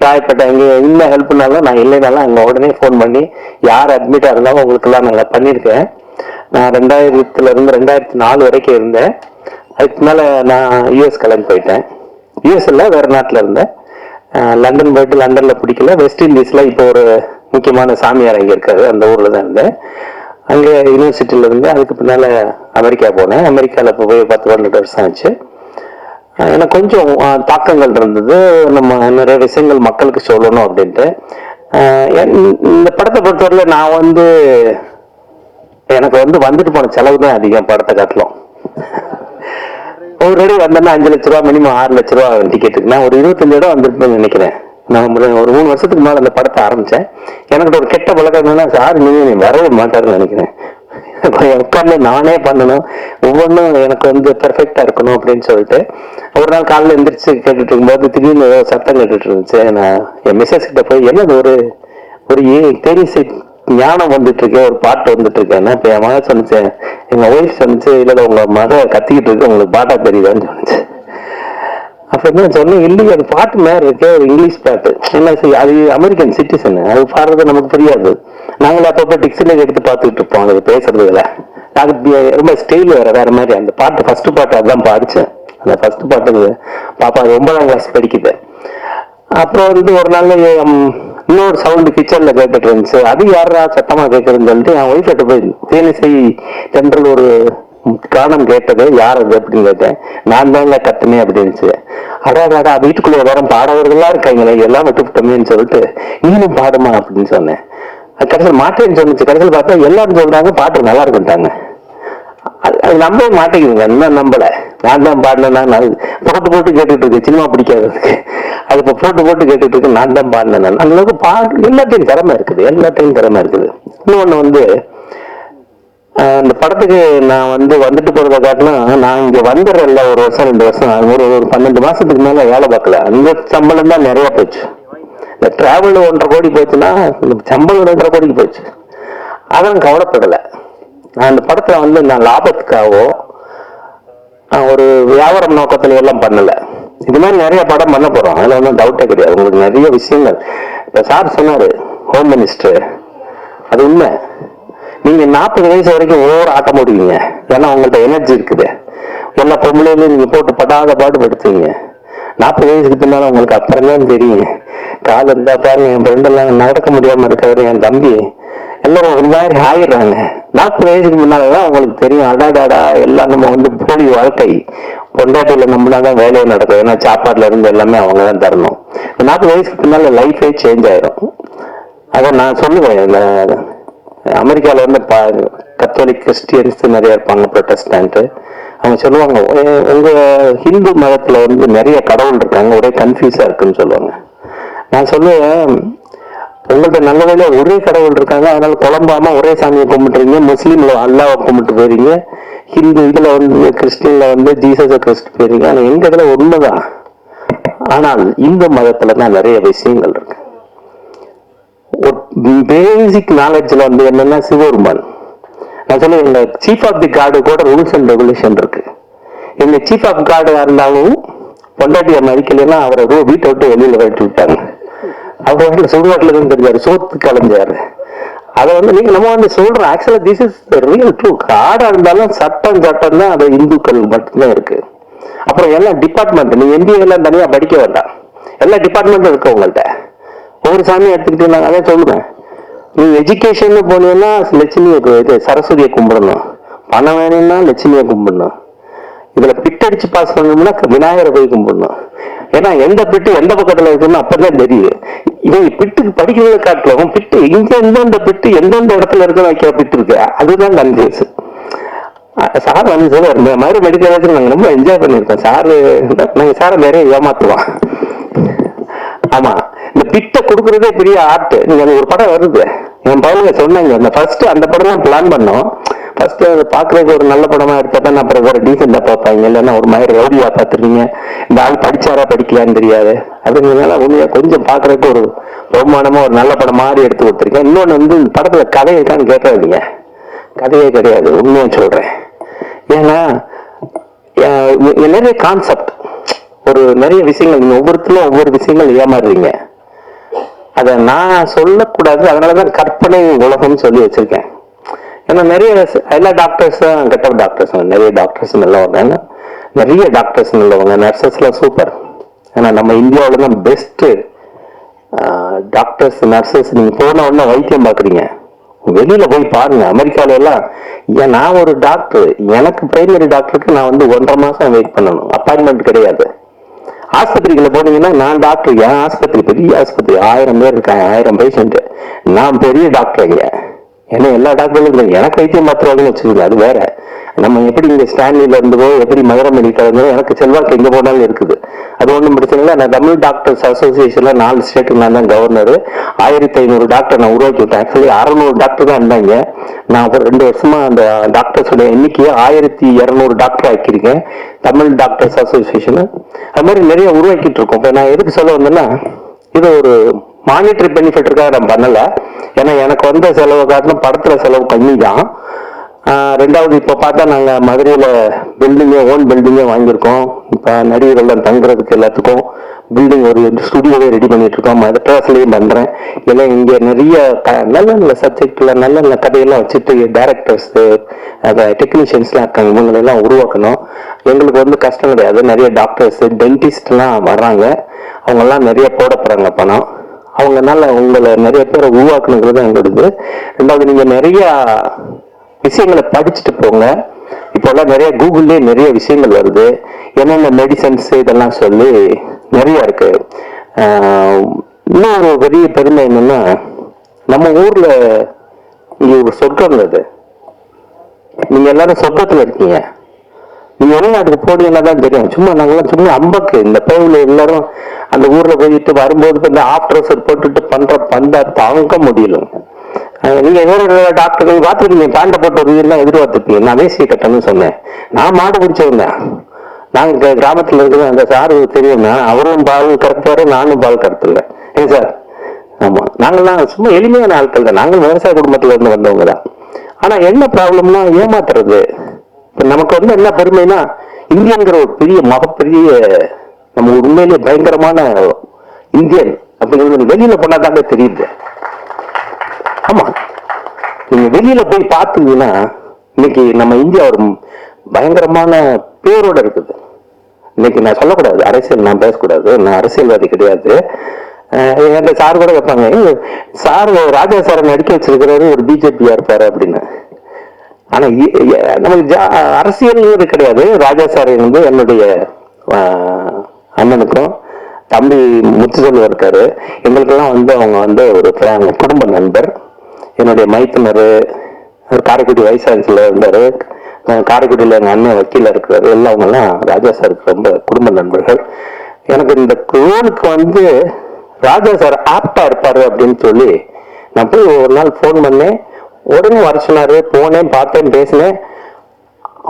ராயப்பேட்டை, இங்கே என்ன ஹெல்ப்னாலும் நான் இல்லைனாலும் அங்கே உடனே ஃபோன் பண்ணி யார் அட்மிட்டாக இருந்தாலும் உங்களுக்கெல்லாம் நல்லா பண்ணியிருக்கேன். நான் 2000 வரைக்கும் இருந்தேன். அதுக்கு மேலே நான் யூஎஸ் கிளம்பி போயிட்டேன். யூஎஸ்ல வேறு நாட்டில் இருந்தேன். லண்டன் போயிட்டு லண்டனில் பிடிக்கல. வெஸ்ட் இண்டீஸில் இப்போ ஒரு முக்கியமான சாமியார் அங்கே இருக்காரு, அந்த ஊரில் தான் இருந்தேன். அங்கே யூனிவர்சிட்டியில் இருந்தேன். அதுக்கு பின்னால் அமெரிக்கா போனேன். அமெரிக்காவில் இப்போ போய் 10-12 வருஷம் ஆச்சு. எனக்கு கொஞ்சம் தாக்கங்கள் இருந்தது. நம்ம நிறைய விஷயங்கள் மக்களுக்கு சொல்லணும் அப்படின்ட்டு. இந்த படத்தை பொறுத்தவரையில் நான் வந்து எனக்கு வந்து வந்துட்டு போன செலவு தான் அதிகம் படத்தை காட்டலாம். ஒரு வந்தேன்னா 5 லட்ச ரூபா, மினிமம் 6 லட்ச ரூபா டிக்கெட்டுக்கு. நான் ஒரு 25 இடம் வந்துருப்பேன்னு நினைக்கிறேன். நான் ஒரு 3 வருஷத்துக்கு மேலே அந்த படத்தை ஆரம்பித்தேன். எனக்கு ஒரு கெட்ட பழக்கம் என்னன்னா, சார் நீ வரவே மாட்டாருன்னு நினைக்கிறேன். உட்காந்து நானே பண்ணணும், ஒவ்வொன்றும் எனக்கு வந்து பெர்ஃபெக்டா இருக்கணும் அப்படின்னு சொல்லிட்டு ஒரு நாள் காலையில் எந்திரிச்சு கேட்டுட்டு இருக்கும்போது திடீர்னு ஏதோ சத்தம் கேட்டுட்டு இருந்துச்சு. நான் என் மிஸ்ஸஸ் கிட்ட போய் என்னது ஒரு தேனிசை ஞானம் வந்துட்டு இருக்கேன், ஒரு பாட்டு வந்துட்டு இருக்கேன். இப்போ என் மகன் சொன்னிச்சேன், எங்க ஒய்ஃப் சொன்னிச்சு, இல்லை உங்க மக கத்திக்கிட்டு இருக்கு, உங்களுக்கு பாட்டா தெரியுதான்னு சொன்னிச்சு. அப்ப என்ன சொன்னேன், இல்லையே அது பாட்டு மாதிரி இருக்கு, ஒரு இங்கிலீஷ் பாட்டு. என்ன அது அமெரிக்கன் சிட்டிசன், அது பாடுறது நமக்கு தெரியாது. நாங்களே அப்பப்போ டிக்ஷனரி எடுத்து பார்த்துக்கிட்டு இருப்போம் அது பேசுறதுல. அது ரொம்ப ஸ்டைல் வேற மாதிரி. அந்த பாட்டு ஃபர்ஸ்ட் பாட்டு அதுதான் பாடிச்சேன். அந்த ஃபர்ஸ்ட் பாட்டு பாப்பா 9ஆம் கிளாஸ் படிக்குது. அப்புறம் வந்து ஒரு நாள் இன்னொரு சவுண்டு கிச்சன்ல கேட்டுட்டு இருந்துச்சு. அது யாரா சத்தமா கேட்கறதுன்னு சொல்லிட்டு என் ஒய்ஃப் கிட்ட போய் தேனிசை தென்றல் ஒரு காரணம் கேட்டது, யார் அது அப்படின்னு கேட்டேன். நான் தாங்க கத்துனேன் அப்படின்னுச்சு. அடாடா வீட்டுக்குள்ள எல்லாரும் பாடவர்களா இருக்காங்களே, எல்லாம் விட்டுவிட்டோமேன்னு சொல்லிட்டு நீனும் பாடுமா அப்படின்னு சொன்னேன். கடைசியில் மாட்டேன்னு சொன்னிச்சு. கடைசியில் பார்த்தா எல்லாரும் சொல்றாங்க பாட்டு நல்லா இருக்குன்ட்டாங்க. அது நம்பவே மாட்டேங்குதுங்க. இன்னும் நம்பல. நான் தான் பாடினேன். நான் போட்டு கேட்டுட்டு இருக்கு, சினிமா பிடிக்காததுக்கு. அது இப்போ போட்டு கேட்டுட்டு இருக்கு, நான் தான் பாடினேன். நான் அந்த அளவுக்கு பாட்டு எல்லாத்தையும் திறமை இருக்குது. இன்னொன்னு வந்து இந்த படத்துக்கு நான் வந்துட்டு போறதை காட்டிலும் நான் இங்க வந்துடுறேன்ல, 1 வருஷம் 2 வருஷம், ஒரு 12 மாசத்துக்கு மேல வேலை பார்க்கல. அந்த சம்பளம் தான் நிறைய போச்சு. இந்த டிராவல் 1.5 கோடி போச்சுன்னா இந்த சம்பளம் 2.5 கோடிக்கு போச்சு. அதான் கவலைப்படலை. நான் இந்த படத்துல நான் லாபத்துக்காகவோ ஒரு வியாபாரம் நோக்கத்துல எல்லாம் பண்ணல. இது மாதிரி நிறைய படம் பண்ண போறோம், அதுல ஒன்றும் டவுட்டே கிடையாது. உங்களுக்கு நிறைய விஷயங்கள் இப்ப சார் சொன்னாரு, ஹோம் மினிஸ்டர், அது உண்மை. நீங்க 40 வயசு வரைக்கும் ஓவர் ஆட்ட முடியுங்க. ஏன்னா உங்கள்ட்ட எனர்ஜி இருக்குது. எல்லா பொம்பளையிலும் நீங்க போட்டு படாத பாடு படுத்துவீங்க. 40 வயசுக்கு பின்னால உங்களுக்கு அப்புறம்தான் தெரியும். கால் இருந்தா பாருங்க, என் ஃப்ரெண்டெல்லாம் நடக்க முடியாம இருக்கிற என் தம்பி எல்லாரும் ஒரு மாதிரி ஆயிடுறாங்க. 40 வயசுக்கு முன்னாலதான் உங்களுக்கு தெரியும், அடாடாடா எல்லாம் நம்ம போலி வாழ்க்கை. பொண்டாட்டியில நம்மளாதான் வேலையை நடக்கும். ஏன்னா சாப்பாடுல இருந்து எல்லாமே அவங்க தான் தரணும். 40 வயசுக்கு பின்னால லைஃபே சேஞ்ச் ஆயிடும். அதை நான் சொல்லுவேன். இந்த அமெரிக்கால கத்தோலிக் கிறிஸ்டியன்ஸ் நிறைய இருப்பாங்க, ப்ரொட்டஸ்டன்ட். அவங்க சொல்லுவாங்க, உங்க ஹிந்து மதத்துல நிறைய கடவுள் இருக்காங்க, ஒரே கன்ஃபியூஸா இருக்குன்னு சொல்லுவாங்க. நான் சொல்லுவேன், உங்கள்ட்ட நல்ல வேலையா ஒரே கடவுள் இருக்காங்க, அதனால குழம்பாம ஒரே சாமியை கும்பிட்டுறீங்க. முஸ்லீம்ல அல்லாவை கும்பிட்டு போயிருங்க, ஹிந்து இதுல கிறிஸ்டின்ல ஜீசஸை கிறிஸ்து போயிருங்க. ஆனா எங்க இதுல உண்மைதான். ஆனால் இந்து மதத்துலதான் நிறைய விஷயங்கள் இருக்கு. ஒரு பேசிக் நாலேஜ்ல என்னன்னா சிவபெருமான். நான் சொல்ல, எங்க சீஃப் ஆஃப் தி கார்டு கூட ரூல்ஸ் அண்ட் ரெகுலேஷன் இருக்கு. எங்க சீஃப் ஆஃப் கார்டு இருந்தாலும் பொண்டாட்டியை மதிக்கலைன்னா அவரை வீட்டை விட்டு வெளியில விட்டு விட்டாங்க. அவர் சுடுகாட்டுல இருந்து தெரிஞ்சாரு, சோத்து கலைஞ்சாரு. அதை நீங்க நம்ம சொல்றோம். ஆக்சுவலா திஸ் இஸ் ரியல் ட்ரூ. கார்டா இருந்தாலும் சட்டம் தான் அது இந்துக்கள் மட்டும்தான் இருக்கு. அப்புறம் எல்லாம் டிபார்ட்மெண்ட், நீங்க எம்பிஏ எல்லாம் தனியா படிக்க வேண்டாம், எல்லா டிபார்ட்மெண்ட்டும் இருக்கு உங்கள்கிட்ட. ஒவ்வொரு சாமியை எடுத்துக்கிட்டு நான் அதான் சொல்லுவேன். நீங்க எஜுகேஷன் போனீங்கன்னா லட்சுமியை சரஸ்வதியை கும்பிடணும், பணம் வேணும்னா லட்சுமியை கும்பிடணும். இதுல பிட் அடிச்சு பாஸ் பண்ணணும்னா விநாயகரை போய் கும்பிடணும். ஏன்னா எந்த பிட்டு எந்த பக்கத்துல இருக்குன்னு அப்பதான் தெரியும். இவங்க பிட்டுக்கு படிக்கிறத காட்டலும் பிட்டு இங்க எந்தெந்த பிட்டு எந்தெந்த இடத்துல இருக்குன்னு வைக்கிற பிட்டு இருக்கு, அதுதான் கன்ஃபியூஸ். சார் வந்து சொல்லுவார், இந்த மாதிரி மெடிக்கல் காலேஜ் நாங்க ரொம்ப என்ஜாய் பண்ணிருக்கோம் சாரு, நாங்க சாரை நிறைய ஏமாத்துவோம். ஆமா, இந்த பிட்டை கொடுக்கறதே பெரிய ஆர்ட். நீங்க அந்த ஒரு படம் வருது, என் பையனுங்க சொன்னாங்க, அந்த ஃபர்ஸ்ட் அந்த படம் தான் பிளான் பண்ணோம். ஃபர்ஸ்ட் அதை பாக்குறதுக்கு ஒரு நல்ல படமா எடுத்தா அப்புறம் வேற டீசெண்டா பார்ப்பாங்க, இல்லைன்னா ஒரு மாதிரி ரவுடியா பார்த்துருவீங்க, இந்த ஆள் படிச்சாரா படிக்கலான்னு தெரியாது. அப்படிங்கிறதுனால உண்மையா கொஞ்சம் பாக்குறதுக்கு ஒரு பிரமாணமா ஒரு நல்ல படம் மாதிரி எடுத்து கொடுத்துருக்கேன். இன்னொன்னு வந்து இந்த படத்துல கதை இருக்கான்னு கேட்காதீங்க, கதையே கிடையாது, உண்மையா சொல்றேன். ஏன்னா நிறைய கான்செப்ட், ஒரு நிறைய விஷயங்கள், நீங்க ஒவ்வொருத்தரும் ஒவ்வொரு விஷயங்கள் ஏமாறுறீங்க. அதை நான் சொல்லக்கூடாது, அதனாலதான் கற்பனை உலகம்னு சொல்லி வச்சிருக்கேன். ஏன்னா நிறைய எல்லா டாக்டர்ஸும் கெட்ட டாக்டர்ஸ், நிறைய டாக்டர்ஸ் நல்லவங்க, நிறைய டாக்டர்ஸ் நல்லவங்க, நர்சஸ்லாம் சூப்பர். ஏன்னா நம்ம இந்தியாவில தான் பெஸ்ட் டாக்டர்ஸ் நர்சஸ். நீங்க போன உடனே வைத்தியம் பாக்குறீங்க, வெளியில போய் பாருங்க. அமெரிக்கால எல்லாம் ஏன் நான் ஒரு டாக்டர், எனக்கு பிரைமரி டாக்டருக்கு நான் வந்து 1.5 மாசம் வெயிட் பண்ணணும், அப்பாயின்மெண்ட் கிடையாது. ஆஸ்பத்திரிகளை போனீங்கன்னா நான் டாக்டர், என் ஆஸ்பத்திரி பெரிய ஆஸ்பத்திரி, 1000 பேர் இருக்காங்க, 1000 பேஷண்ட், நான் பெரிய டாக்டர் இங்க. ஏன்னா எல்லா டாக்டர்களும் எனக்கு வைத்தியம் மாத்திரம் வச்சுக்கோங்க, அது வேற. நம்ம எப்படி இங்க ஸ்டான்லில இருந்தோ, எப்படி மதுரை மெடிக்கல் இருந்தோ, எனக்கு செல்வாக்கு எங்க போனாலும் இருக்குது, அது ஒண்ணும் பிரச்சனை இல்லை. நான் தமிழ் டாக்டர்ஸ் அசோசியேஷன்ல 4 ஸ்டேட்டுக்கு நான் தான் கவர்னர். 1500 டாக்டர் நான் உருவாக்கி விட்டேன். ஆக்சுவலி 600 டாக்டர் தான் இருந்தாங்க. நான் ஒரு 2 வருஷமா அந்த டாக்டர்ஸோட எண்ணிக்கையை 1200 டாக்டர் ஆக்கியிருக்கேன் தமிழ் டாக்டர்ஸ் அசோசியேஷன். அது மாதிரி நிறைய உருவாக்கிட்டு இருக்கோம். இப்ப நான் எதுக்கு சொல்ல வந்தேன்னா, இது ஒரு மானிட்டரி பெனிஃபிட்டுக்காக நான் பண்ணல. ஏன்னா எனக்கு வந்த செலவு காட்டிலும் படத்துல செலவு கம்மி தான். 2வது இப்ப பார்த்தா நாங்க மதுரையில பில்டிங்கே, ஓன் பில்டிங்கே வாங்கியிருக்கோம். இப்ப நடிகர்கள் தங்குறதுக்கு எல்லாத்துக்கும் பில்டிங், ஒரு ஸ்டுடியோவே ரெடி பண்ணிட்டு இருக்கோம். மெட்ராஸ்லயும் பண்றேன். ஏன்னா இங்க நிறைய நல்ல நல்ல சப்ஜெக்ட்ல நல்ல நல்ல கதையெல்லாம் வச்சுட்டு டைரக்டர்ஸ், டெக்னீஷியன்ஸ்லாம் இருக்காங்க, இவங்களெல்லாம் உருவாக்கணும். எங்களுக்கு வந்து கஷ்டம் கிடையாது. நிறைய டாக்டர்ஸ், டென்டிஸ்ட் எல்லாம் வர்றாங்க, அவங்க எல்லாம் நிறைய போட போறாங்க பணம். அவங்கனால உங்களை நிறைய பேரை உருவாக்கணுங்கிறது எங்களுக்கு. 2வது நீங்க நிறைய விஷயங்களை படிச்சுட்டு போங்க. இப்போல்லாம் நிறைய கூகுள்லயே நிறைய விஷயங்கள் வருது, என்னென்ன மெடிசன்ஸ் இதெல்லாம் சொல்லி நிறைய இருக்கு. இன்னும் ஒரு பெரிய பெருமை என்னன்னா, நம்ம ஊர்ல இங்க ஒரு சொர்க்கம் இருந்தது. நீங்க எல்லாரும் சொர்க்கத்துல இருக்கீங்க. நீங்க வெளிநாட்டுக்கு போனீங்கன்னா தான் தெரியும். சும்மா நாங்கெல்லாம் சும்மா அம்பக்கு இந்த பேவுல எல்லாரும் அந்த ஊர்ல போயிட்டு வரும்போது இந்த ஆப்ட்ரஸர் போட்டுட்டு பண்ற பந்தா தாங்க முடியல. நீங்க வேற டாக்டர்கள் பார்த்துருக்கீங்க, பேண்ட போட்ட ஒரு எல்லாம் எதிர்பார்த்துருப்பீங்க. நான் வேசிய கட்டணும்னு சொன்னேன். நான் மாடு பிடிச்சவங்க, நாங்க கிராமத்துல இருக்கிற அந்த சாரு தெரியும்னா, அவரும் பால் கறப்பாரு, நானும் பால் கறத்துல. ஏன் சார்? ஆமா, நாங்கெல்லாம் சும்மா எளிமையான ஆட்கள் தான். நாங்கள் விவசாய குடும்பத்துல இருந்து வந்தவங்க தான். ஆனா என்ன ப்ராப்ளம்னா ஏமாத்துறது. நமக்கு வந்து என்ன பெருமைனா, இந்தியன்கிற ஒரு பெரிய மகப்பெரிய, நம்ம உண்மையிலேயே பயங்கரமான இந்தியன் அப்படிங்கிறது வெளியில போனாதாங்க தெரியுது. ஆமா, நீங்க வெளியில போய் பார்த்தீங்கன்னா இன்னைக்கு நம்ம இந்தியா ஒரு பயங்கரமான பேரோட இருக்குது. இன்னைக்கு நான் சொல்லக்கூடாது அரசியல், நான் பேசக்கூடாது, நான் அரசியல்வாதி கிடையாது. எந்த சார் கூட கேட்பாங்க, சார் ராஜா சாரை நடிக்க வச்சிருக்கிறாரு, ஒரு பிஜேபியா இருப்பாரு அப்படின்னு. ஆனா நமக்கு அரசியல் கிடையாது. ராஜா சார் வந்து என்னுடைய அண்ணனுக்கும் தம்பி முத்துசெல்வம் இருக்காரு, எங்களுக்கெல்லாம் வந்து அவங்க வந்து ஒரு குடும்ப நண்பர். என்னுடைய மைத்துனர் காரைக்குடி வைசான்ஸ்ல இருந்தாரு, காரைக்குடியில எங்க அண்ணன் வக்கீல இருக்கிறாரு. எல்லாம் அவங்க எல்லாம் ராஜா சாருக்கு ரொம்ப குடும்ப நண்பர்கள். எனக்கு இந்த ரோலுக்கு வந்து ராஜா சார் ஆப்டா இருப்பாரு அப்படின்னு சொல்லி நான் போய் ஒரு நாள் போன் பண்ணேன். உடனே வர சொன்னாரு. போனேன், பார்த்தேன், பேசினேன்.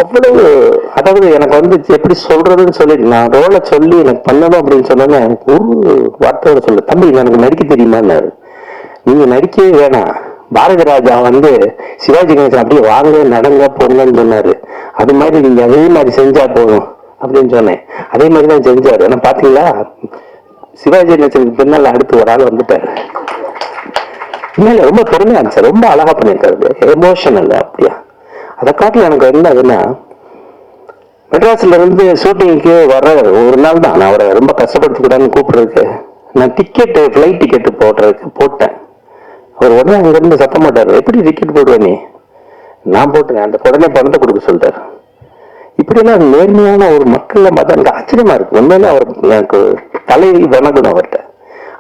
அவ்வளவு, அதாவது எனக்கு வந்து எப்படி சொல்றதுன்னு சொல்லி நான் ரோலை சொல்லி எனக்கு பண்ணணும் அப்படின்னு சொன்னோன்னே ஒரு வார்த்தையோட சொல்ல, தம்பி எனக்கு நடிக்க தெரியுமான்னாரு. நீங்க நடிக்கவே வேணாம், பாரதி ராஜா வந்து சிவாஜி கணேசன் அப்படியே வாங்க நடங்க போங்கன்னு சொன்னாரு, அது மாதிரி நீங்க அதே மாதிரி செஞ்சா போதும் அப்படின்னு சொன்னேன். அதே மாதிரி தான் செஞ்சாரு. ஆனா பாத்தீங்களா, சிவாஜி கணேசனுக்கு பின்னால அடுத்து ஒரு ஆள் வந்துட்டாரு. உண்மையில ரொம்ப பெருமையா இருந்துச்சு, ரொம்ப அழகா பண்ணியிருக்காரு, எமோஷனல். அப்படியா அதை காட்டில எனக்கு என்னதுன்னா, மெட்ராஸ்ல இருந்து ஷூட்டிங்க்கு வர்ற ஒரு நாள் தான் நான் அவரை ரொம்ப கஷ்டப்படுத்திக்கூடாதுன்னு கூப்பிடுறதுக்கு நான் டிக்கெட்டு, ஃபிளைட் டிக்கெட்டு போடுறதுக்கு போட்டேன். அவர் உடனே அங்கிருந்து சத்தம் மாட்டாரு, எப்படி டிக்கெட் போடுவேன் நீ? நான் போட்டேன். அந்த உடனே பணத்தை கொடுக்க சொல்லிட்டாரு. இப்படிலாம் நேர்மையான ஒரு மக்கள்ல பார்த்தா எனக்கு ஆச்சரியமா இருக்கு. உண்மையில அவர் எனக்கு தலை வணங்கணும் அவர்கிட்ட.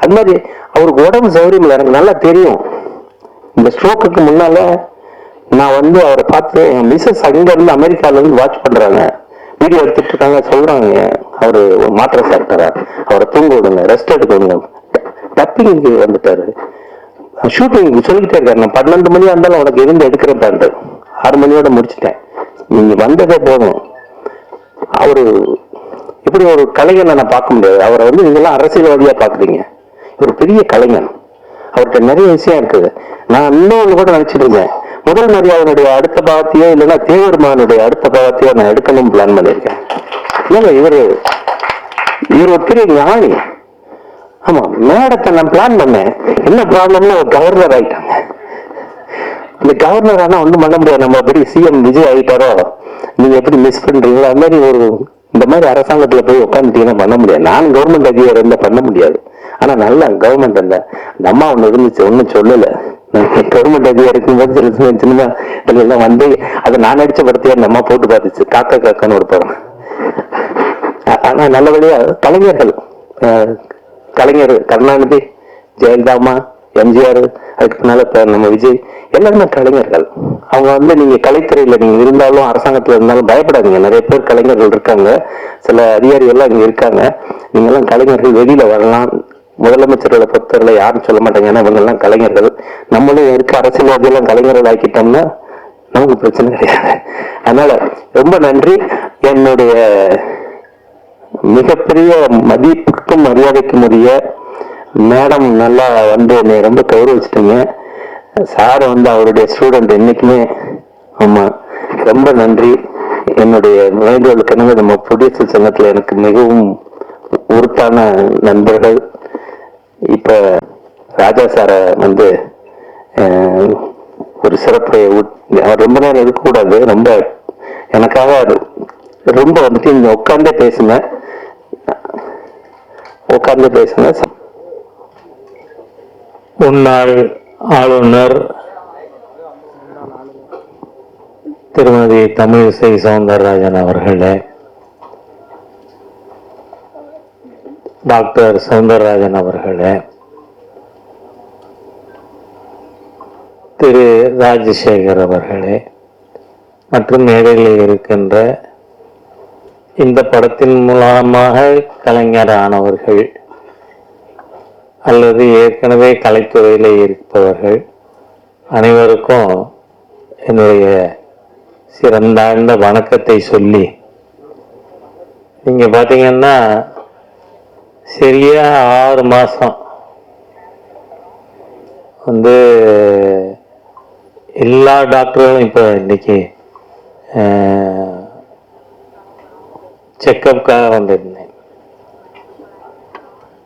அது மாதிரி அவருக்கு உடம்பு சௌகரியம் இல்லை, எனக்கு நல்லா தெரியும். இந்த ஸ்ட்ரோக்குக்கு முன்னால நான் வந்து அவரை பார்த்து என் மிஸ்ஸஸ் அங்க இருந்து அமெரிக்கால இருந்து வாட்ச் பண்றாங்க, வீடியோ எடுத்துட்டு இருக்காங்க, சொல்றாங்க அவரு மாத்திரை சாப்பிட்டாரா, அவரை தூங்க விடுங்க, ரெஸ்ட் எடுக்க விடுங்க. டப்பிங்க்கு வந்துட்டாரு, ஷூட்டிங் சொல்லிக்கிட்டே இருக்காரு. நான் 12 மணியா இருந்தாலும் உனக்கு இருந்து எடுக்கிறேன், 6 மணியோட முடிச்சுட்டேன், நீங்க வந்ததே போதும். அவரு இப்படி ஒரு கலைஞனை நான் பார்க்க முடியாது. அவரை வந்து நீங்கெல்லாம் அரசியல்வாதியா பாக்குறீங்க, ஒரு பெரிய கலைஞன். அவர்கிட்ட நிறைய விஷயம் இருக்குது. நான் இன்னொன்று கூட நினைச்சிட்டு இருந்தேன், முதல் மரியாதையுடைய அடுத்த பாகத்தையோ இல்லைன்னா தேவர் மகனுடைய அடுத்த பாகத்தையோ நான் எடுக்கணும்னு பிளான் பண்ணியிருக்கேன். இல்லைங்க, இவர் ஒரு பெரிய ஞானி. ஆமா, மேடத்தை நான் பிளான் பண்ணேன். என்ன ப்ராப்ளம்னா ஒரு கவர்னர் ஆயிட்டாங்க. இந்த கவர்னர் ஆனா ஒன்றும் பண்ண முடியாது. நம்ம எப்படி சிஎம் விஜய் ஆகிட்டாரோ, நீங்க எப்படி மிஸ் பண்றீங்களோ அது மாதிரி இந்த மாதிரி அரசாங்கத்துல போய் உட்காந்துட்டீங்கன்னா பண்ண முடியாது. நான் கவர்மெண்ட் அதிகாரி இருந்தா பண்ண முடியாது. ஆனா நல்ல கவர்மெண்ட் அந்த அம்மா ஒண்ணு இருந்துச்சு, ஒன்னும் சொல்லல. கவர்மெண்ட் அதிகாரி இருக்கும்போது சில சின்ன எல்லாம் வந்து அதை நான் அடிச்ச படத்தையே அந்த அம்மா போட்டு பார்த்துச்சு, காக்கா காக்கான்னு ஒரு படம். ஆனா நல்லபடியா கலைஞர் கருணாநிதி, ஜெயலலிதா, எம்ஜிஆர், அதுக்கு பின்னால இப்ப நம்ம விஜய், எல்லாருமே கலைஞர்கள். அவங்க வந்து நீங்க கலைத்துறையில நீங்க இருந்தாலும் அரசாங்கத்துல இருந்தாலும் பயப்படாதீங்க. நிறைய பேர் கலைஞர்கள் இருக்காங்க, சில அதிகாரிகள்லாம் இங்க இருக்காங்க. நீங்க எல்லாம் கலைஞர்கள், வெளியில வரலாம். முதலமைச்சர்களை பொறுத்தவரை யாரும் சொல்ல மாட்டாங்க, ஏன்னா இவங்க எல்லாம் கலைஞர்கள். நம்மளும் இருக்க அரசியல்வாதியெல்லாம் கலைஞர்கள் ஆக்கிட்டோம்னா நமக்கு பிரச்சனை கிடையாது. அதனால ரொம்ப நன்றி. என்னுடைய மிகப்பெரிய மதிப்புக்கும் மரியாதைக்கும் உரிய மேடம், நல்லா வந்து என்னை ரொம்ப கௌரவிச்சிட்டீங்க. சார் வந்து அவருடைய ஸ்டூடெண்ட் என்னைக்குமே. ஆமா, ரொம்ப நன்றி. என்னுடைய வேண்டுகோளுக்கு நம்ம ப்ரொடியூசர் சங்கத்துல எனக்கு மிகவும் உறுத்தான நண்பர்கள். இப்ப ராஜா சார வந்து ஒரு சிறப்பு, அவர் ரொம்ப நேரம் இருக்கக்கூடாது, ரொம்ப எனக்காக ரொம்ப வந்துட்டு இங்க உட்கார்ந்தே பேசுங்க. முன்னாள் ஆளுநர் திருமதி தமிழிசை சவுந்தரராஜன் அவர்களே, டாக்டர் சவுந்தரராஜன் அவர்களே, திரு ராஜசேகர் அவர்களே, மற்றும் மேடையில் இருக்கின்ற இந்த படத்தின் மூலமாக கலைஞரானவர்கள் அல்லது ஏற்கனவே கலைத்துறையில் இருப்பவர்கள் அனைவருக்கும் என்னுடைய சிறந்தாழ்ந்த வணக்கத்தை சொல்லி, நீங்க பாத்தீங்கன்னா சரியா 6 மாசம் வந்து எல்லா டாக்டர்களும் இப்ப இன்னைக்கு செக்கப்காக வந்திருந்தேன்.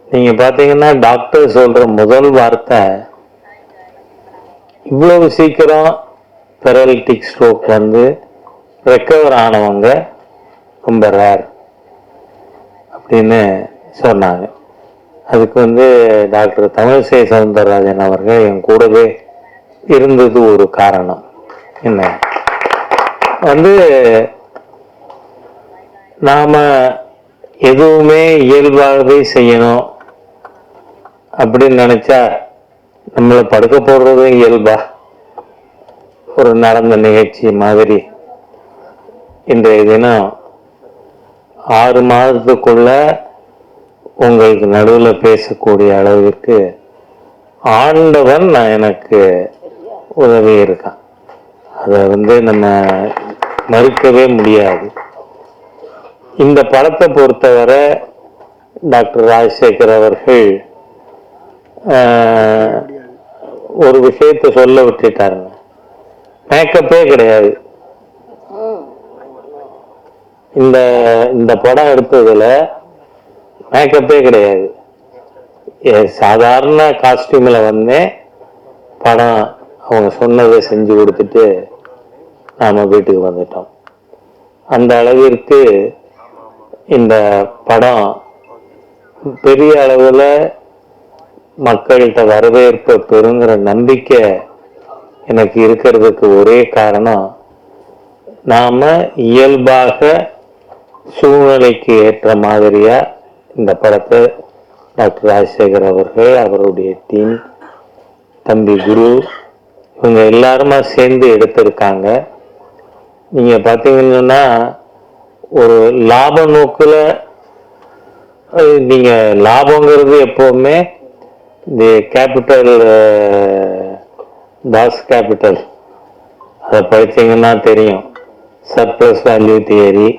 நீங்க பாத்தீங்கன்னா டாக்டர் சொல்ற முதல் வார்த்தை, இவ்வளவு சீக்கிரம் பெரலிட்டிக் ஸ்ட்ரோக் வந்து ரெக்கவர் ஆனவங்க ரொம்ப ரேர் அப்படின்னு சொன்னாங்க. அதுக்கு வந்து டாக்டர் தமிழிசை சவுந்தரராஜன் அவர்கள் என் கூடவே இருந்தது ஒரு காரணம். என்ன வந்து நாம எதுவுமே இயல்பாகவே செய்யணும் அப்படின்னு நினைச்சா நம்மளை படுக்க போடுறதும் இயல்பா ஒரு நடந்த நிகழ்ச்சி மாதிரி இன்றைய தினம் 6 மாதத்துக்குள்ள உங்களுக்கு நடுவில் பேசக்கூடிய அளவிற்கு ஆண்டவன் எனக்கு உதவி இருக்கான். அதை வந்து நம்ம மறுக்கவே முடியாது. இந்த படத்தை பொறுத்தவரை டாக்டர் ராஜசேகர் அவர்கள் ஒரு விஷயத்தை சொல்ல விட்டுட்டாருங்க, மேக்கப்பே கிடையாது. இந்த படம் எடுத்ததுல மேக்கப்பே கிடையாது. சாதாரண காஸ்டியூம்ல வந்து படம் அவங்க சொன்னதை செஞ்சு கொடுத்துட்டு நாம வீட்டுக்கு வந்துட்டோம். அந்த அளவிற்கு இந்த படம் பெரிய அளவுல மக்கள்கிட்ட வரவேற்பை பெறுங்கிற நம்பிக்கை எனக்கு இருக்கிறதுக்கு ஒரே காரணம் நாம இயல்பாக சூழ்நிலைக்கு ஏற்ற மாதிரியா இந்த படத்தை டாக்டர் ராஜசேகர் அவர்கள், அவருடைய டீம், தம்பி குரு, இவங்க எல்லாருமா சேர்ந்து எடுத்திருக்காங்க. நீங்க பாத்தீங்கன்னா ஒரு லாப நோக்குல, நீங்க லாபங்கிறது எப்பவுமே இந்த கேபிட்டல், தாஸ் கேபிட்டல், அதை படிச்சீங்கன்னா தெரியும், சர்ப்ளஸ் வேல்யூ தியரி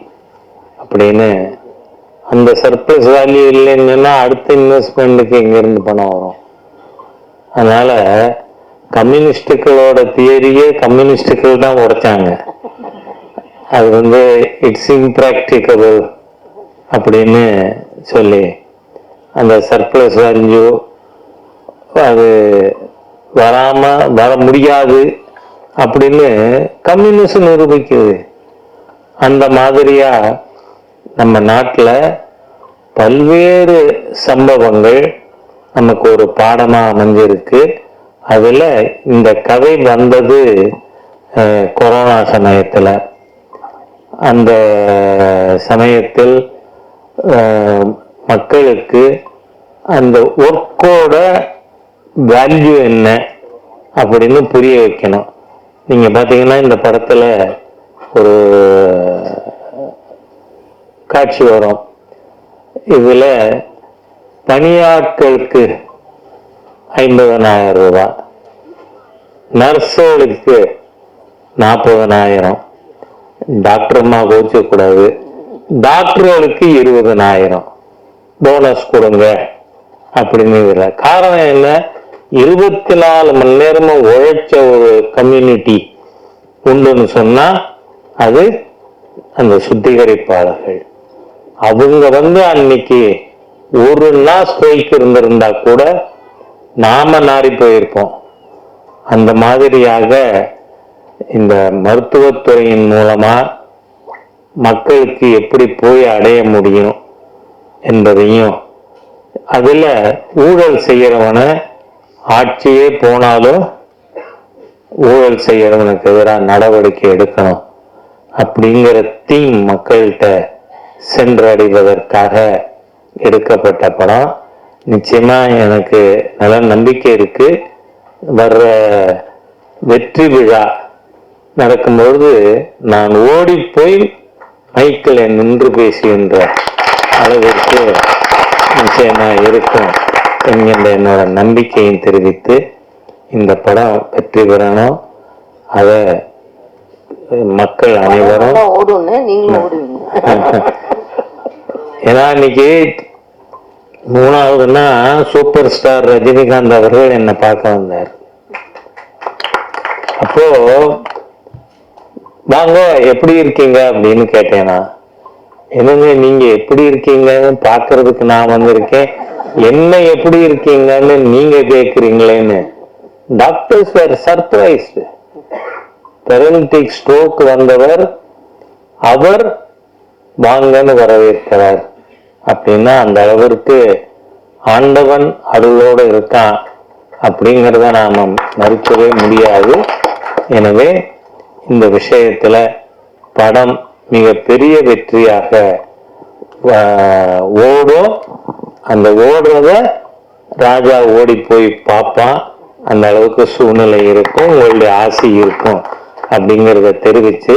அப்படின்னு. அந்த சர்ப்ளஸ் வேல்யூ இல்லைன்னா அடுத்த இன்வெஸ்ட்மெண்ட்டுக்கு எங்கிருந்து பணம் வரும்? அதனால கம்யூனிஸ்டுகளோட தியரியே கம்யூனிஸ்டுகள் தான் உடைச்சாங்க. அது இட்ஸ் இம்ப்ராக்டிகபிள் அப்படின்னு சொல்லி அந்த சர்ப்ளஸ் வேல்யூ அது வர முடியாது அப்படின்னு கம்யூனிஸ்ட் நிரூபிக்குது. அந்த மாதிரியா நம்ம நாட்டில் பல்வேறு சம்பவங்கள் நமக்கு ஒரு பாடமா அமைஞ்சிருக்கு. அதுல இந்த கதை வந்தது கொரோனா சமயத்துல. அந்த சமயத்தில் மக்களுக்கு அந்த ஒர்க்கோட வேல்யூ என்ன அப்படின்னு புரிய வைக்கணும். நீங்க பாத்தீங்கன்னா இந்த படத்துல ஒரு காட்சி வரும். இதுல பணியாட்களுக்கு 50,000 ரூபாய், நர்ஸுகளுக்கு 40,000, டாக்டர்மா கோச்சக்கூடாது, டாக்டர்களுக்கு 20,000 போனஸ் கொடுங்க அப்படின்னு. இதுல காரணம் என்ன? 24 மணி நேரமும் உழைச்ச ஒரு கம்யூனிட்டி உண்டுன்னு சொன்னா அது அந்த சுத்திகரிப்பாளர்கள். அவங்க அன்னைக்கு ஒரு நாள் ஸ்ட்ரைக் இருந்திருந்தா கூட நாம நாரி போயிருப்போம். அந்த மாதிரியாக இந்த மருத்துவத்துறையின் மூலமா மக்களுக்கு எப்படி போய் அடைய முடியும் என்பதையும், அதுல ஊழல் செய்யறவன ஆட்சியே போனாலும் ஊழல் செய்யறவனுக்கு எதிராக நடவடிக்கை எடுக்கணும் அப்படிங்கிற தீம் மக்கள்கிட்ட சென்றடைவதற்காக எடுக்கப்பட்ட படம். நிச்சயமா எனக்கு நல்ல நம்பிக்கை இருக்கு. வர்ற வெற்றி விழா நடக்கும்பொழுது நான் ஓடி போய் மைக்கில் நின்று பேசுகின்ற அளவிற்கு நிச்சயமா இருக்கும் என்கின்ற என்னோட நம்பிக்கையும் தெரிவித்து, இந்த படம் வெற்றி பெறணும். அதை மக்கள் அனைவரும் ஏன்னா இன்னைக்கு 3வதுன்னா சூப்பர் ஸ்டார் ரஜினிகாந்த் அவர்கள் என்னை பார்க்க வந்தார். அப்போ வாங்க எப்படி இருக்கீங்க அப்படின்னு கேட்டேனா, என்னங்க நீங்க எப்படி இருக்கீங்கன்னு பாக்குறதுக்கு நான் வந்திருக்கேன், என்ன எப்படி இருக்கீங்கன்னு நீங்க கேக்குறீங்களேன்னு. டாக்டர்ஸ் வேர் சர்ப்ரைஸ்டு. பெரலிட்டிக் ஸ்ட்ரோக் வந்தவர் அவர் வாங்கன்னு வரவேற்கிறார் அப்படின்னா அந்த அளவிற்கு ஆண்டவன் அருளோடு இருக்கான் அப்படிங்கிறத நாம மறுக்கவே முடியாது. எனவே இந்த விஷயத்துல படம் மிக பெரிய வெற்றியாக ஓடும். அந்த ஓடுறத ராஜா ஓடி போய் பார்ப்பான். அந்த அளவுக்கு சூழ்நிலை இருக்கும், உங்களுடைய ஆசை இருக்கும் அப்படிங்கிறத தெரிவித்து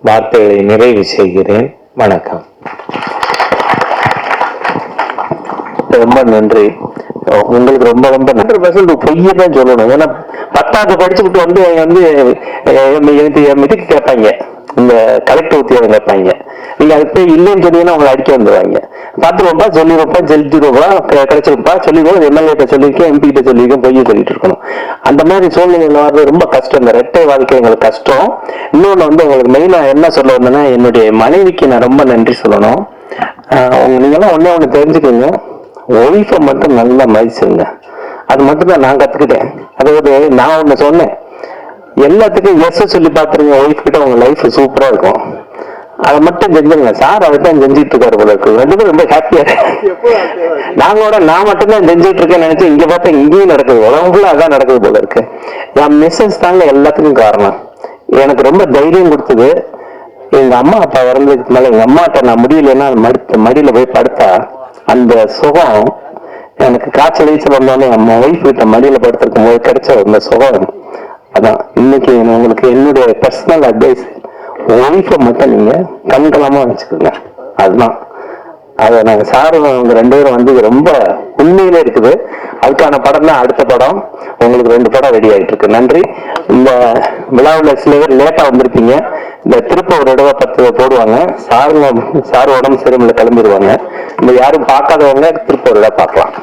வார்த்தைகளை நிறைவு செய்கிறேன். வணக்கம். ரொம்ப நன்றி. உங்களுக்கு ரொம்ப ரொம்ப 100% பொய்யை தான் சொல்லணும். ஏன்னா 10வது படிச்சுக்கிட்டு இதுக்கு கேட்பாங்க, இந்த கலெக்டர் உத்தியோகம் கேட்பாங்க. நீங்க அது போய் இல்லைன்னு சொன்னீங்கன்னா உங்களை அடிக்க வந்துடுவாங்க. 10 ரூபா சொல்லிருப்பா, ஜெயிச்சிருப்பா, கிடைச்சிருப்பா, சொல்லிடுவோம், எம்எல்ஏ சொல்லியிருக்கேன், எம்பி கிட்ட சொல்லியிருக்கேன், பொய்யை சொல்லிட்டு இருக்கணும். அந்த மாதிரி சூழ்நிலைகள் வர்றது ரொம்ப கஷ்டம். இந்த ரெட்டை வாழ்க்கை எங்களுக்கு கஷ்டம். இன்னொன்னு உங்களுக்கு மெயினா என்ன சொல்ல வந்தேன்னா, என்னுடைய மனைவிக்கு நான் ரொம்ப நன்றி சொல்லணும். நீங்கெல்லாம் ஒண்ணு தெரிஞ்சுக்கோங்க, ஒய்ஃபை மட்டும் நல்லா மதிச்சுங்க. அது மட்டும் தான் நான் கத்துக்கிட்டேன். அதாவது நான் ஒண்ணு சொன்னேன், எல்லாத்துக்கும் எஸ் சொல்லி பாத்துருங்க, ஒய்ஃப் கிட்ட உங்க லைஃப் சூப்பரா இருக்கும், அதை மட்டும் செஞ்சுங்க. சார் அதை தான் செஞ்சுட்டு இருக்காரு போல இருக்கு. ரெண்டு பேரும் ரொம்ப ஹாப்பியா நான் மட்டும் தான் செஞ்சுட்டு இருக்கேன்னு நினைச்சு இங்க பார்த்தா இங்கேயும் நடக்குது, உலகம் ஃபுல்லா அதான் நடக்குது போல இருக்கு. என் மிஸ்ஸஸ் தாங்க எல்லாத்துக்கும் காரணம். எனக்கு ரொம்ப தைரியம் கொடுத்தது. எங்க அம்மா அப்பா இறந்ததுக்கு மேல எங்க அம்மாட்ட நான் முடியலன்னா மடியில போய் படுத்தா அந்த சுகம் எனக்கு காய்ச்சல் வந்தோடனே அம்மா ஒய்ஃப் கிட்ட மடியில படுத்திருக்கும் போது கிடைச்ச அந்த சுகம் அதான். இன்னைக்கு உங்களுக்கு என்னுடைய பர்சனல் அட்வைஸ், ஒய்ஃபை மட்டும் நீங்க கண்கலமா வச்சுக்கோங்க. அதுதான். அதை நாங்க சாரும் அவங்க 2 பேரும் வந்து ரொம்ப உண்மையிலே இருக்குது. அதுக்கான படம் தான் அடுத்த படம். உங்களுக்கு 2 படம் ரெடி ஆயிட்டு இருக்கு. நன்றி. இந்த விழாவில் சில பேர் லேட்டா வந்திருப்பீங்க. இந்த திருப்பூர் இடவ 10 போடுவாங்க. சார் உடம்பு சரியில்லை கிளம்பிடுவாங்க. இந்த யாரும் பார்க்காதவங்க திருப்பூர்ல பார்க்கலாம்.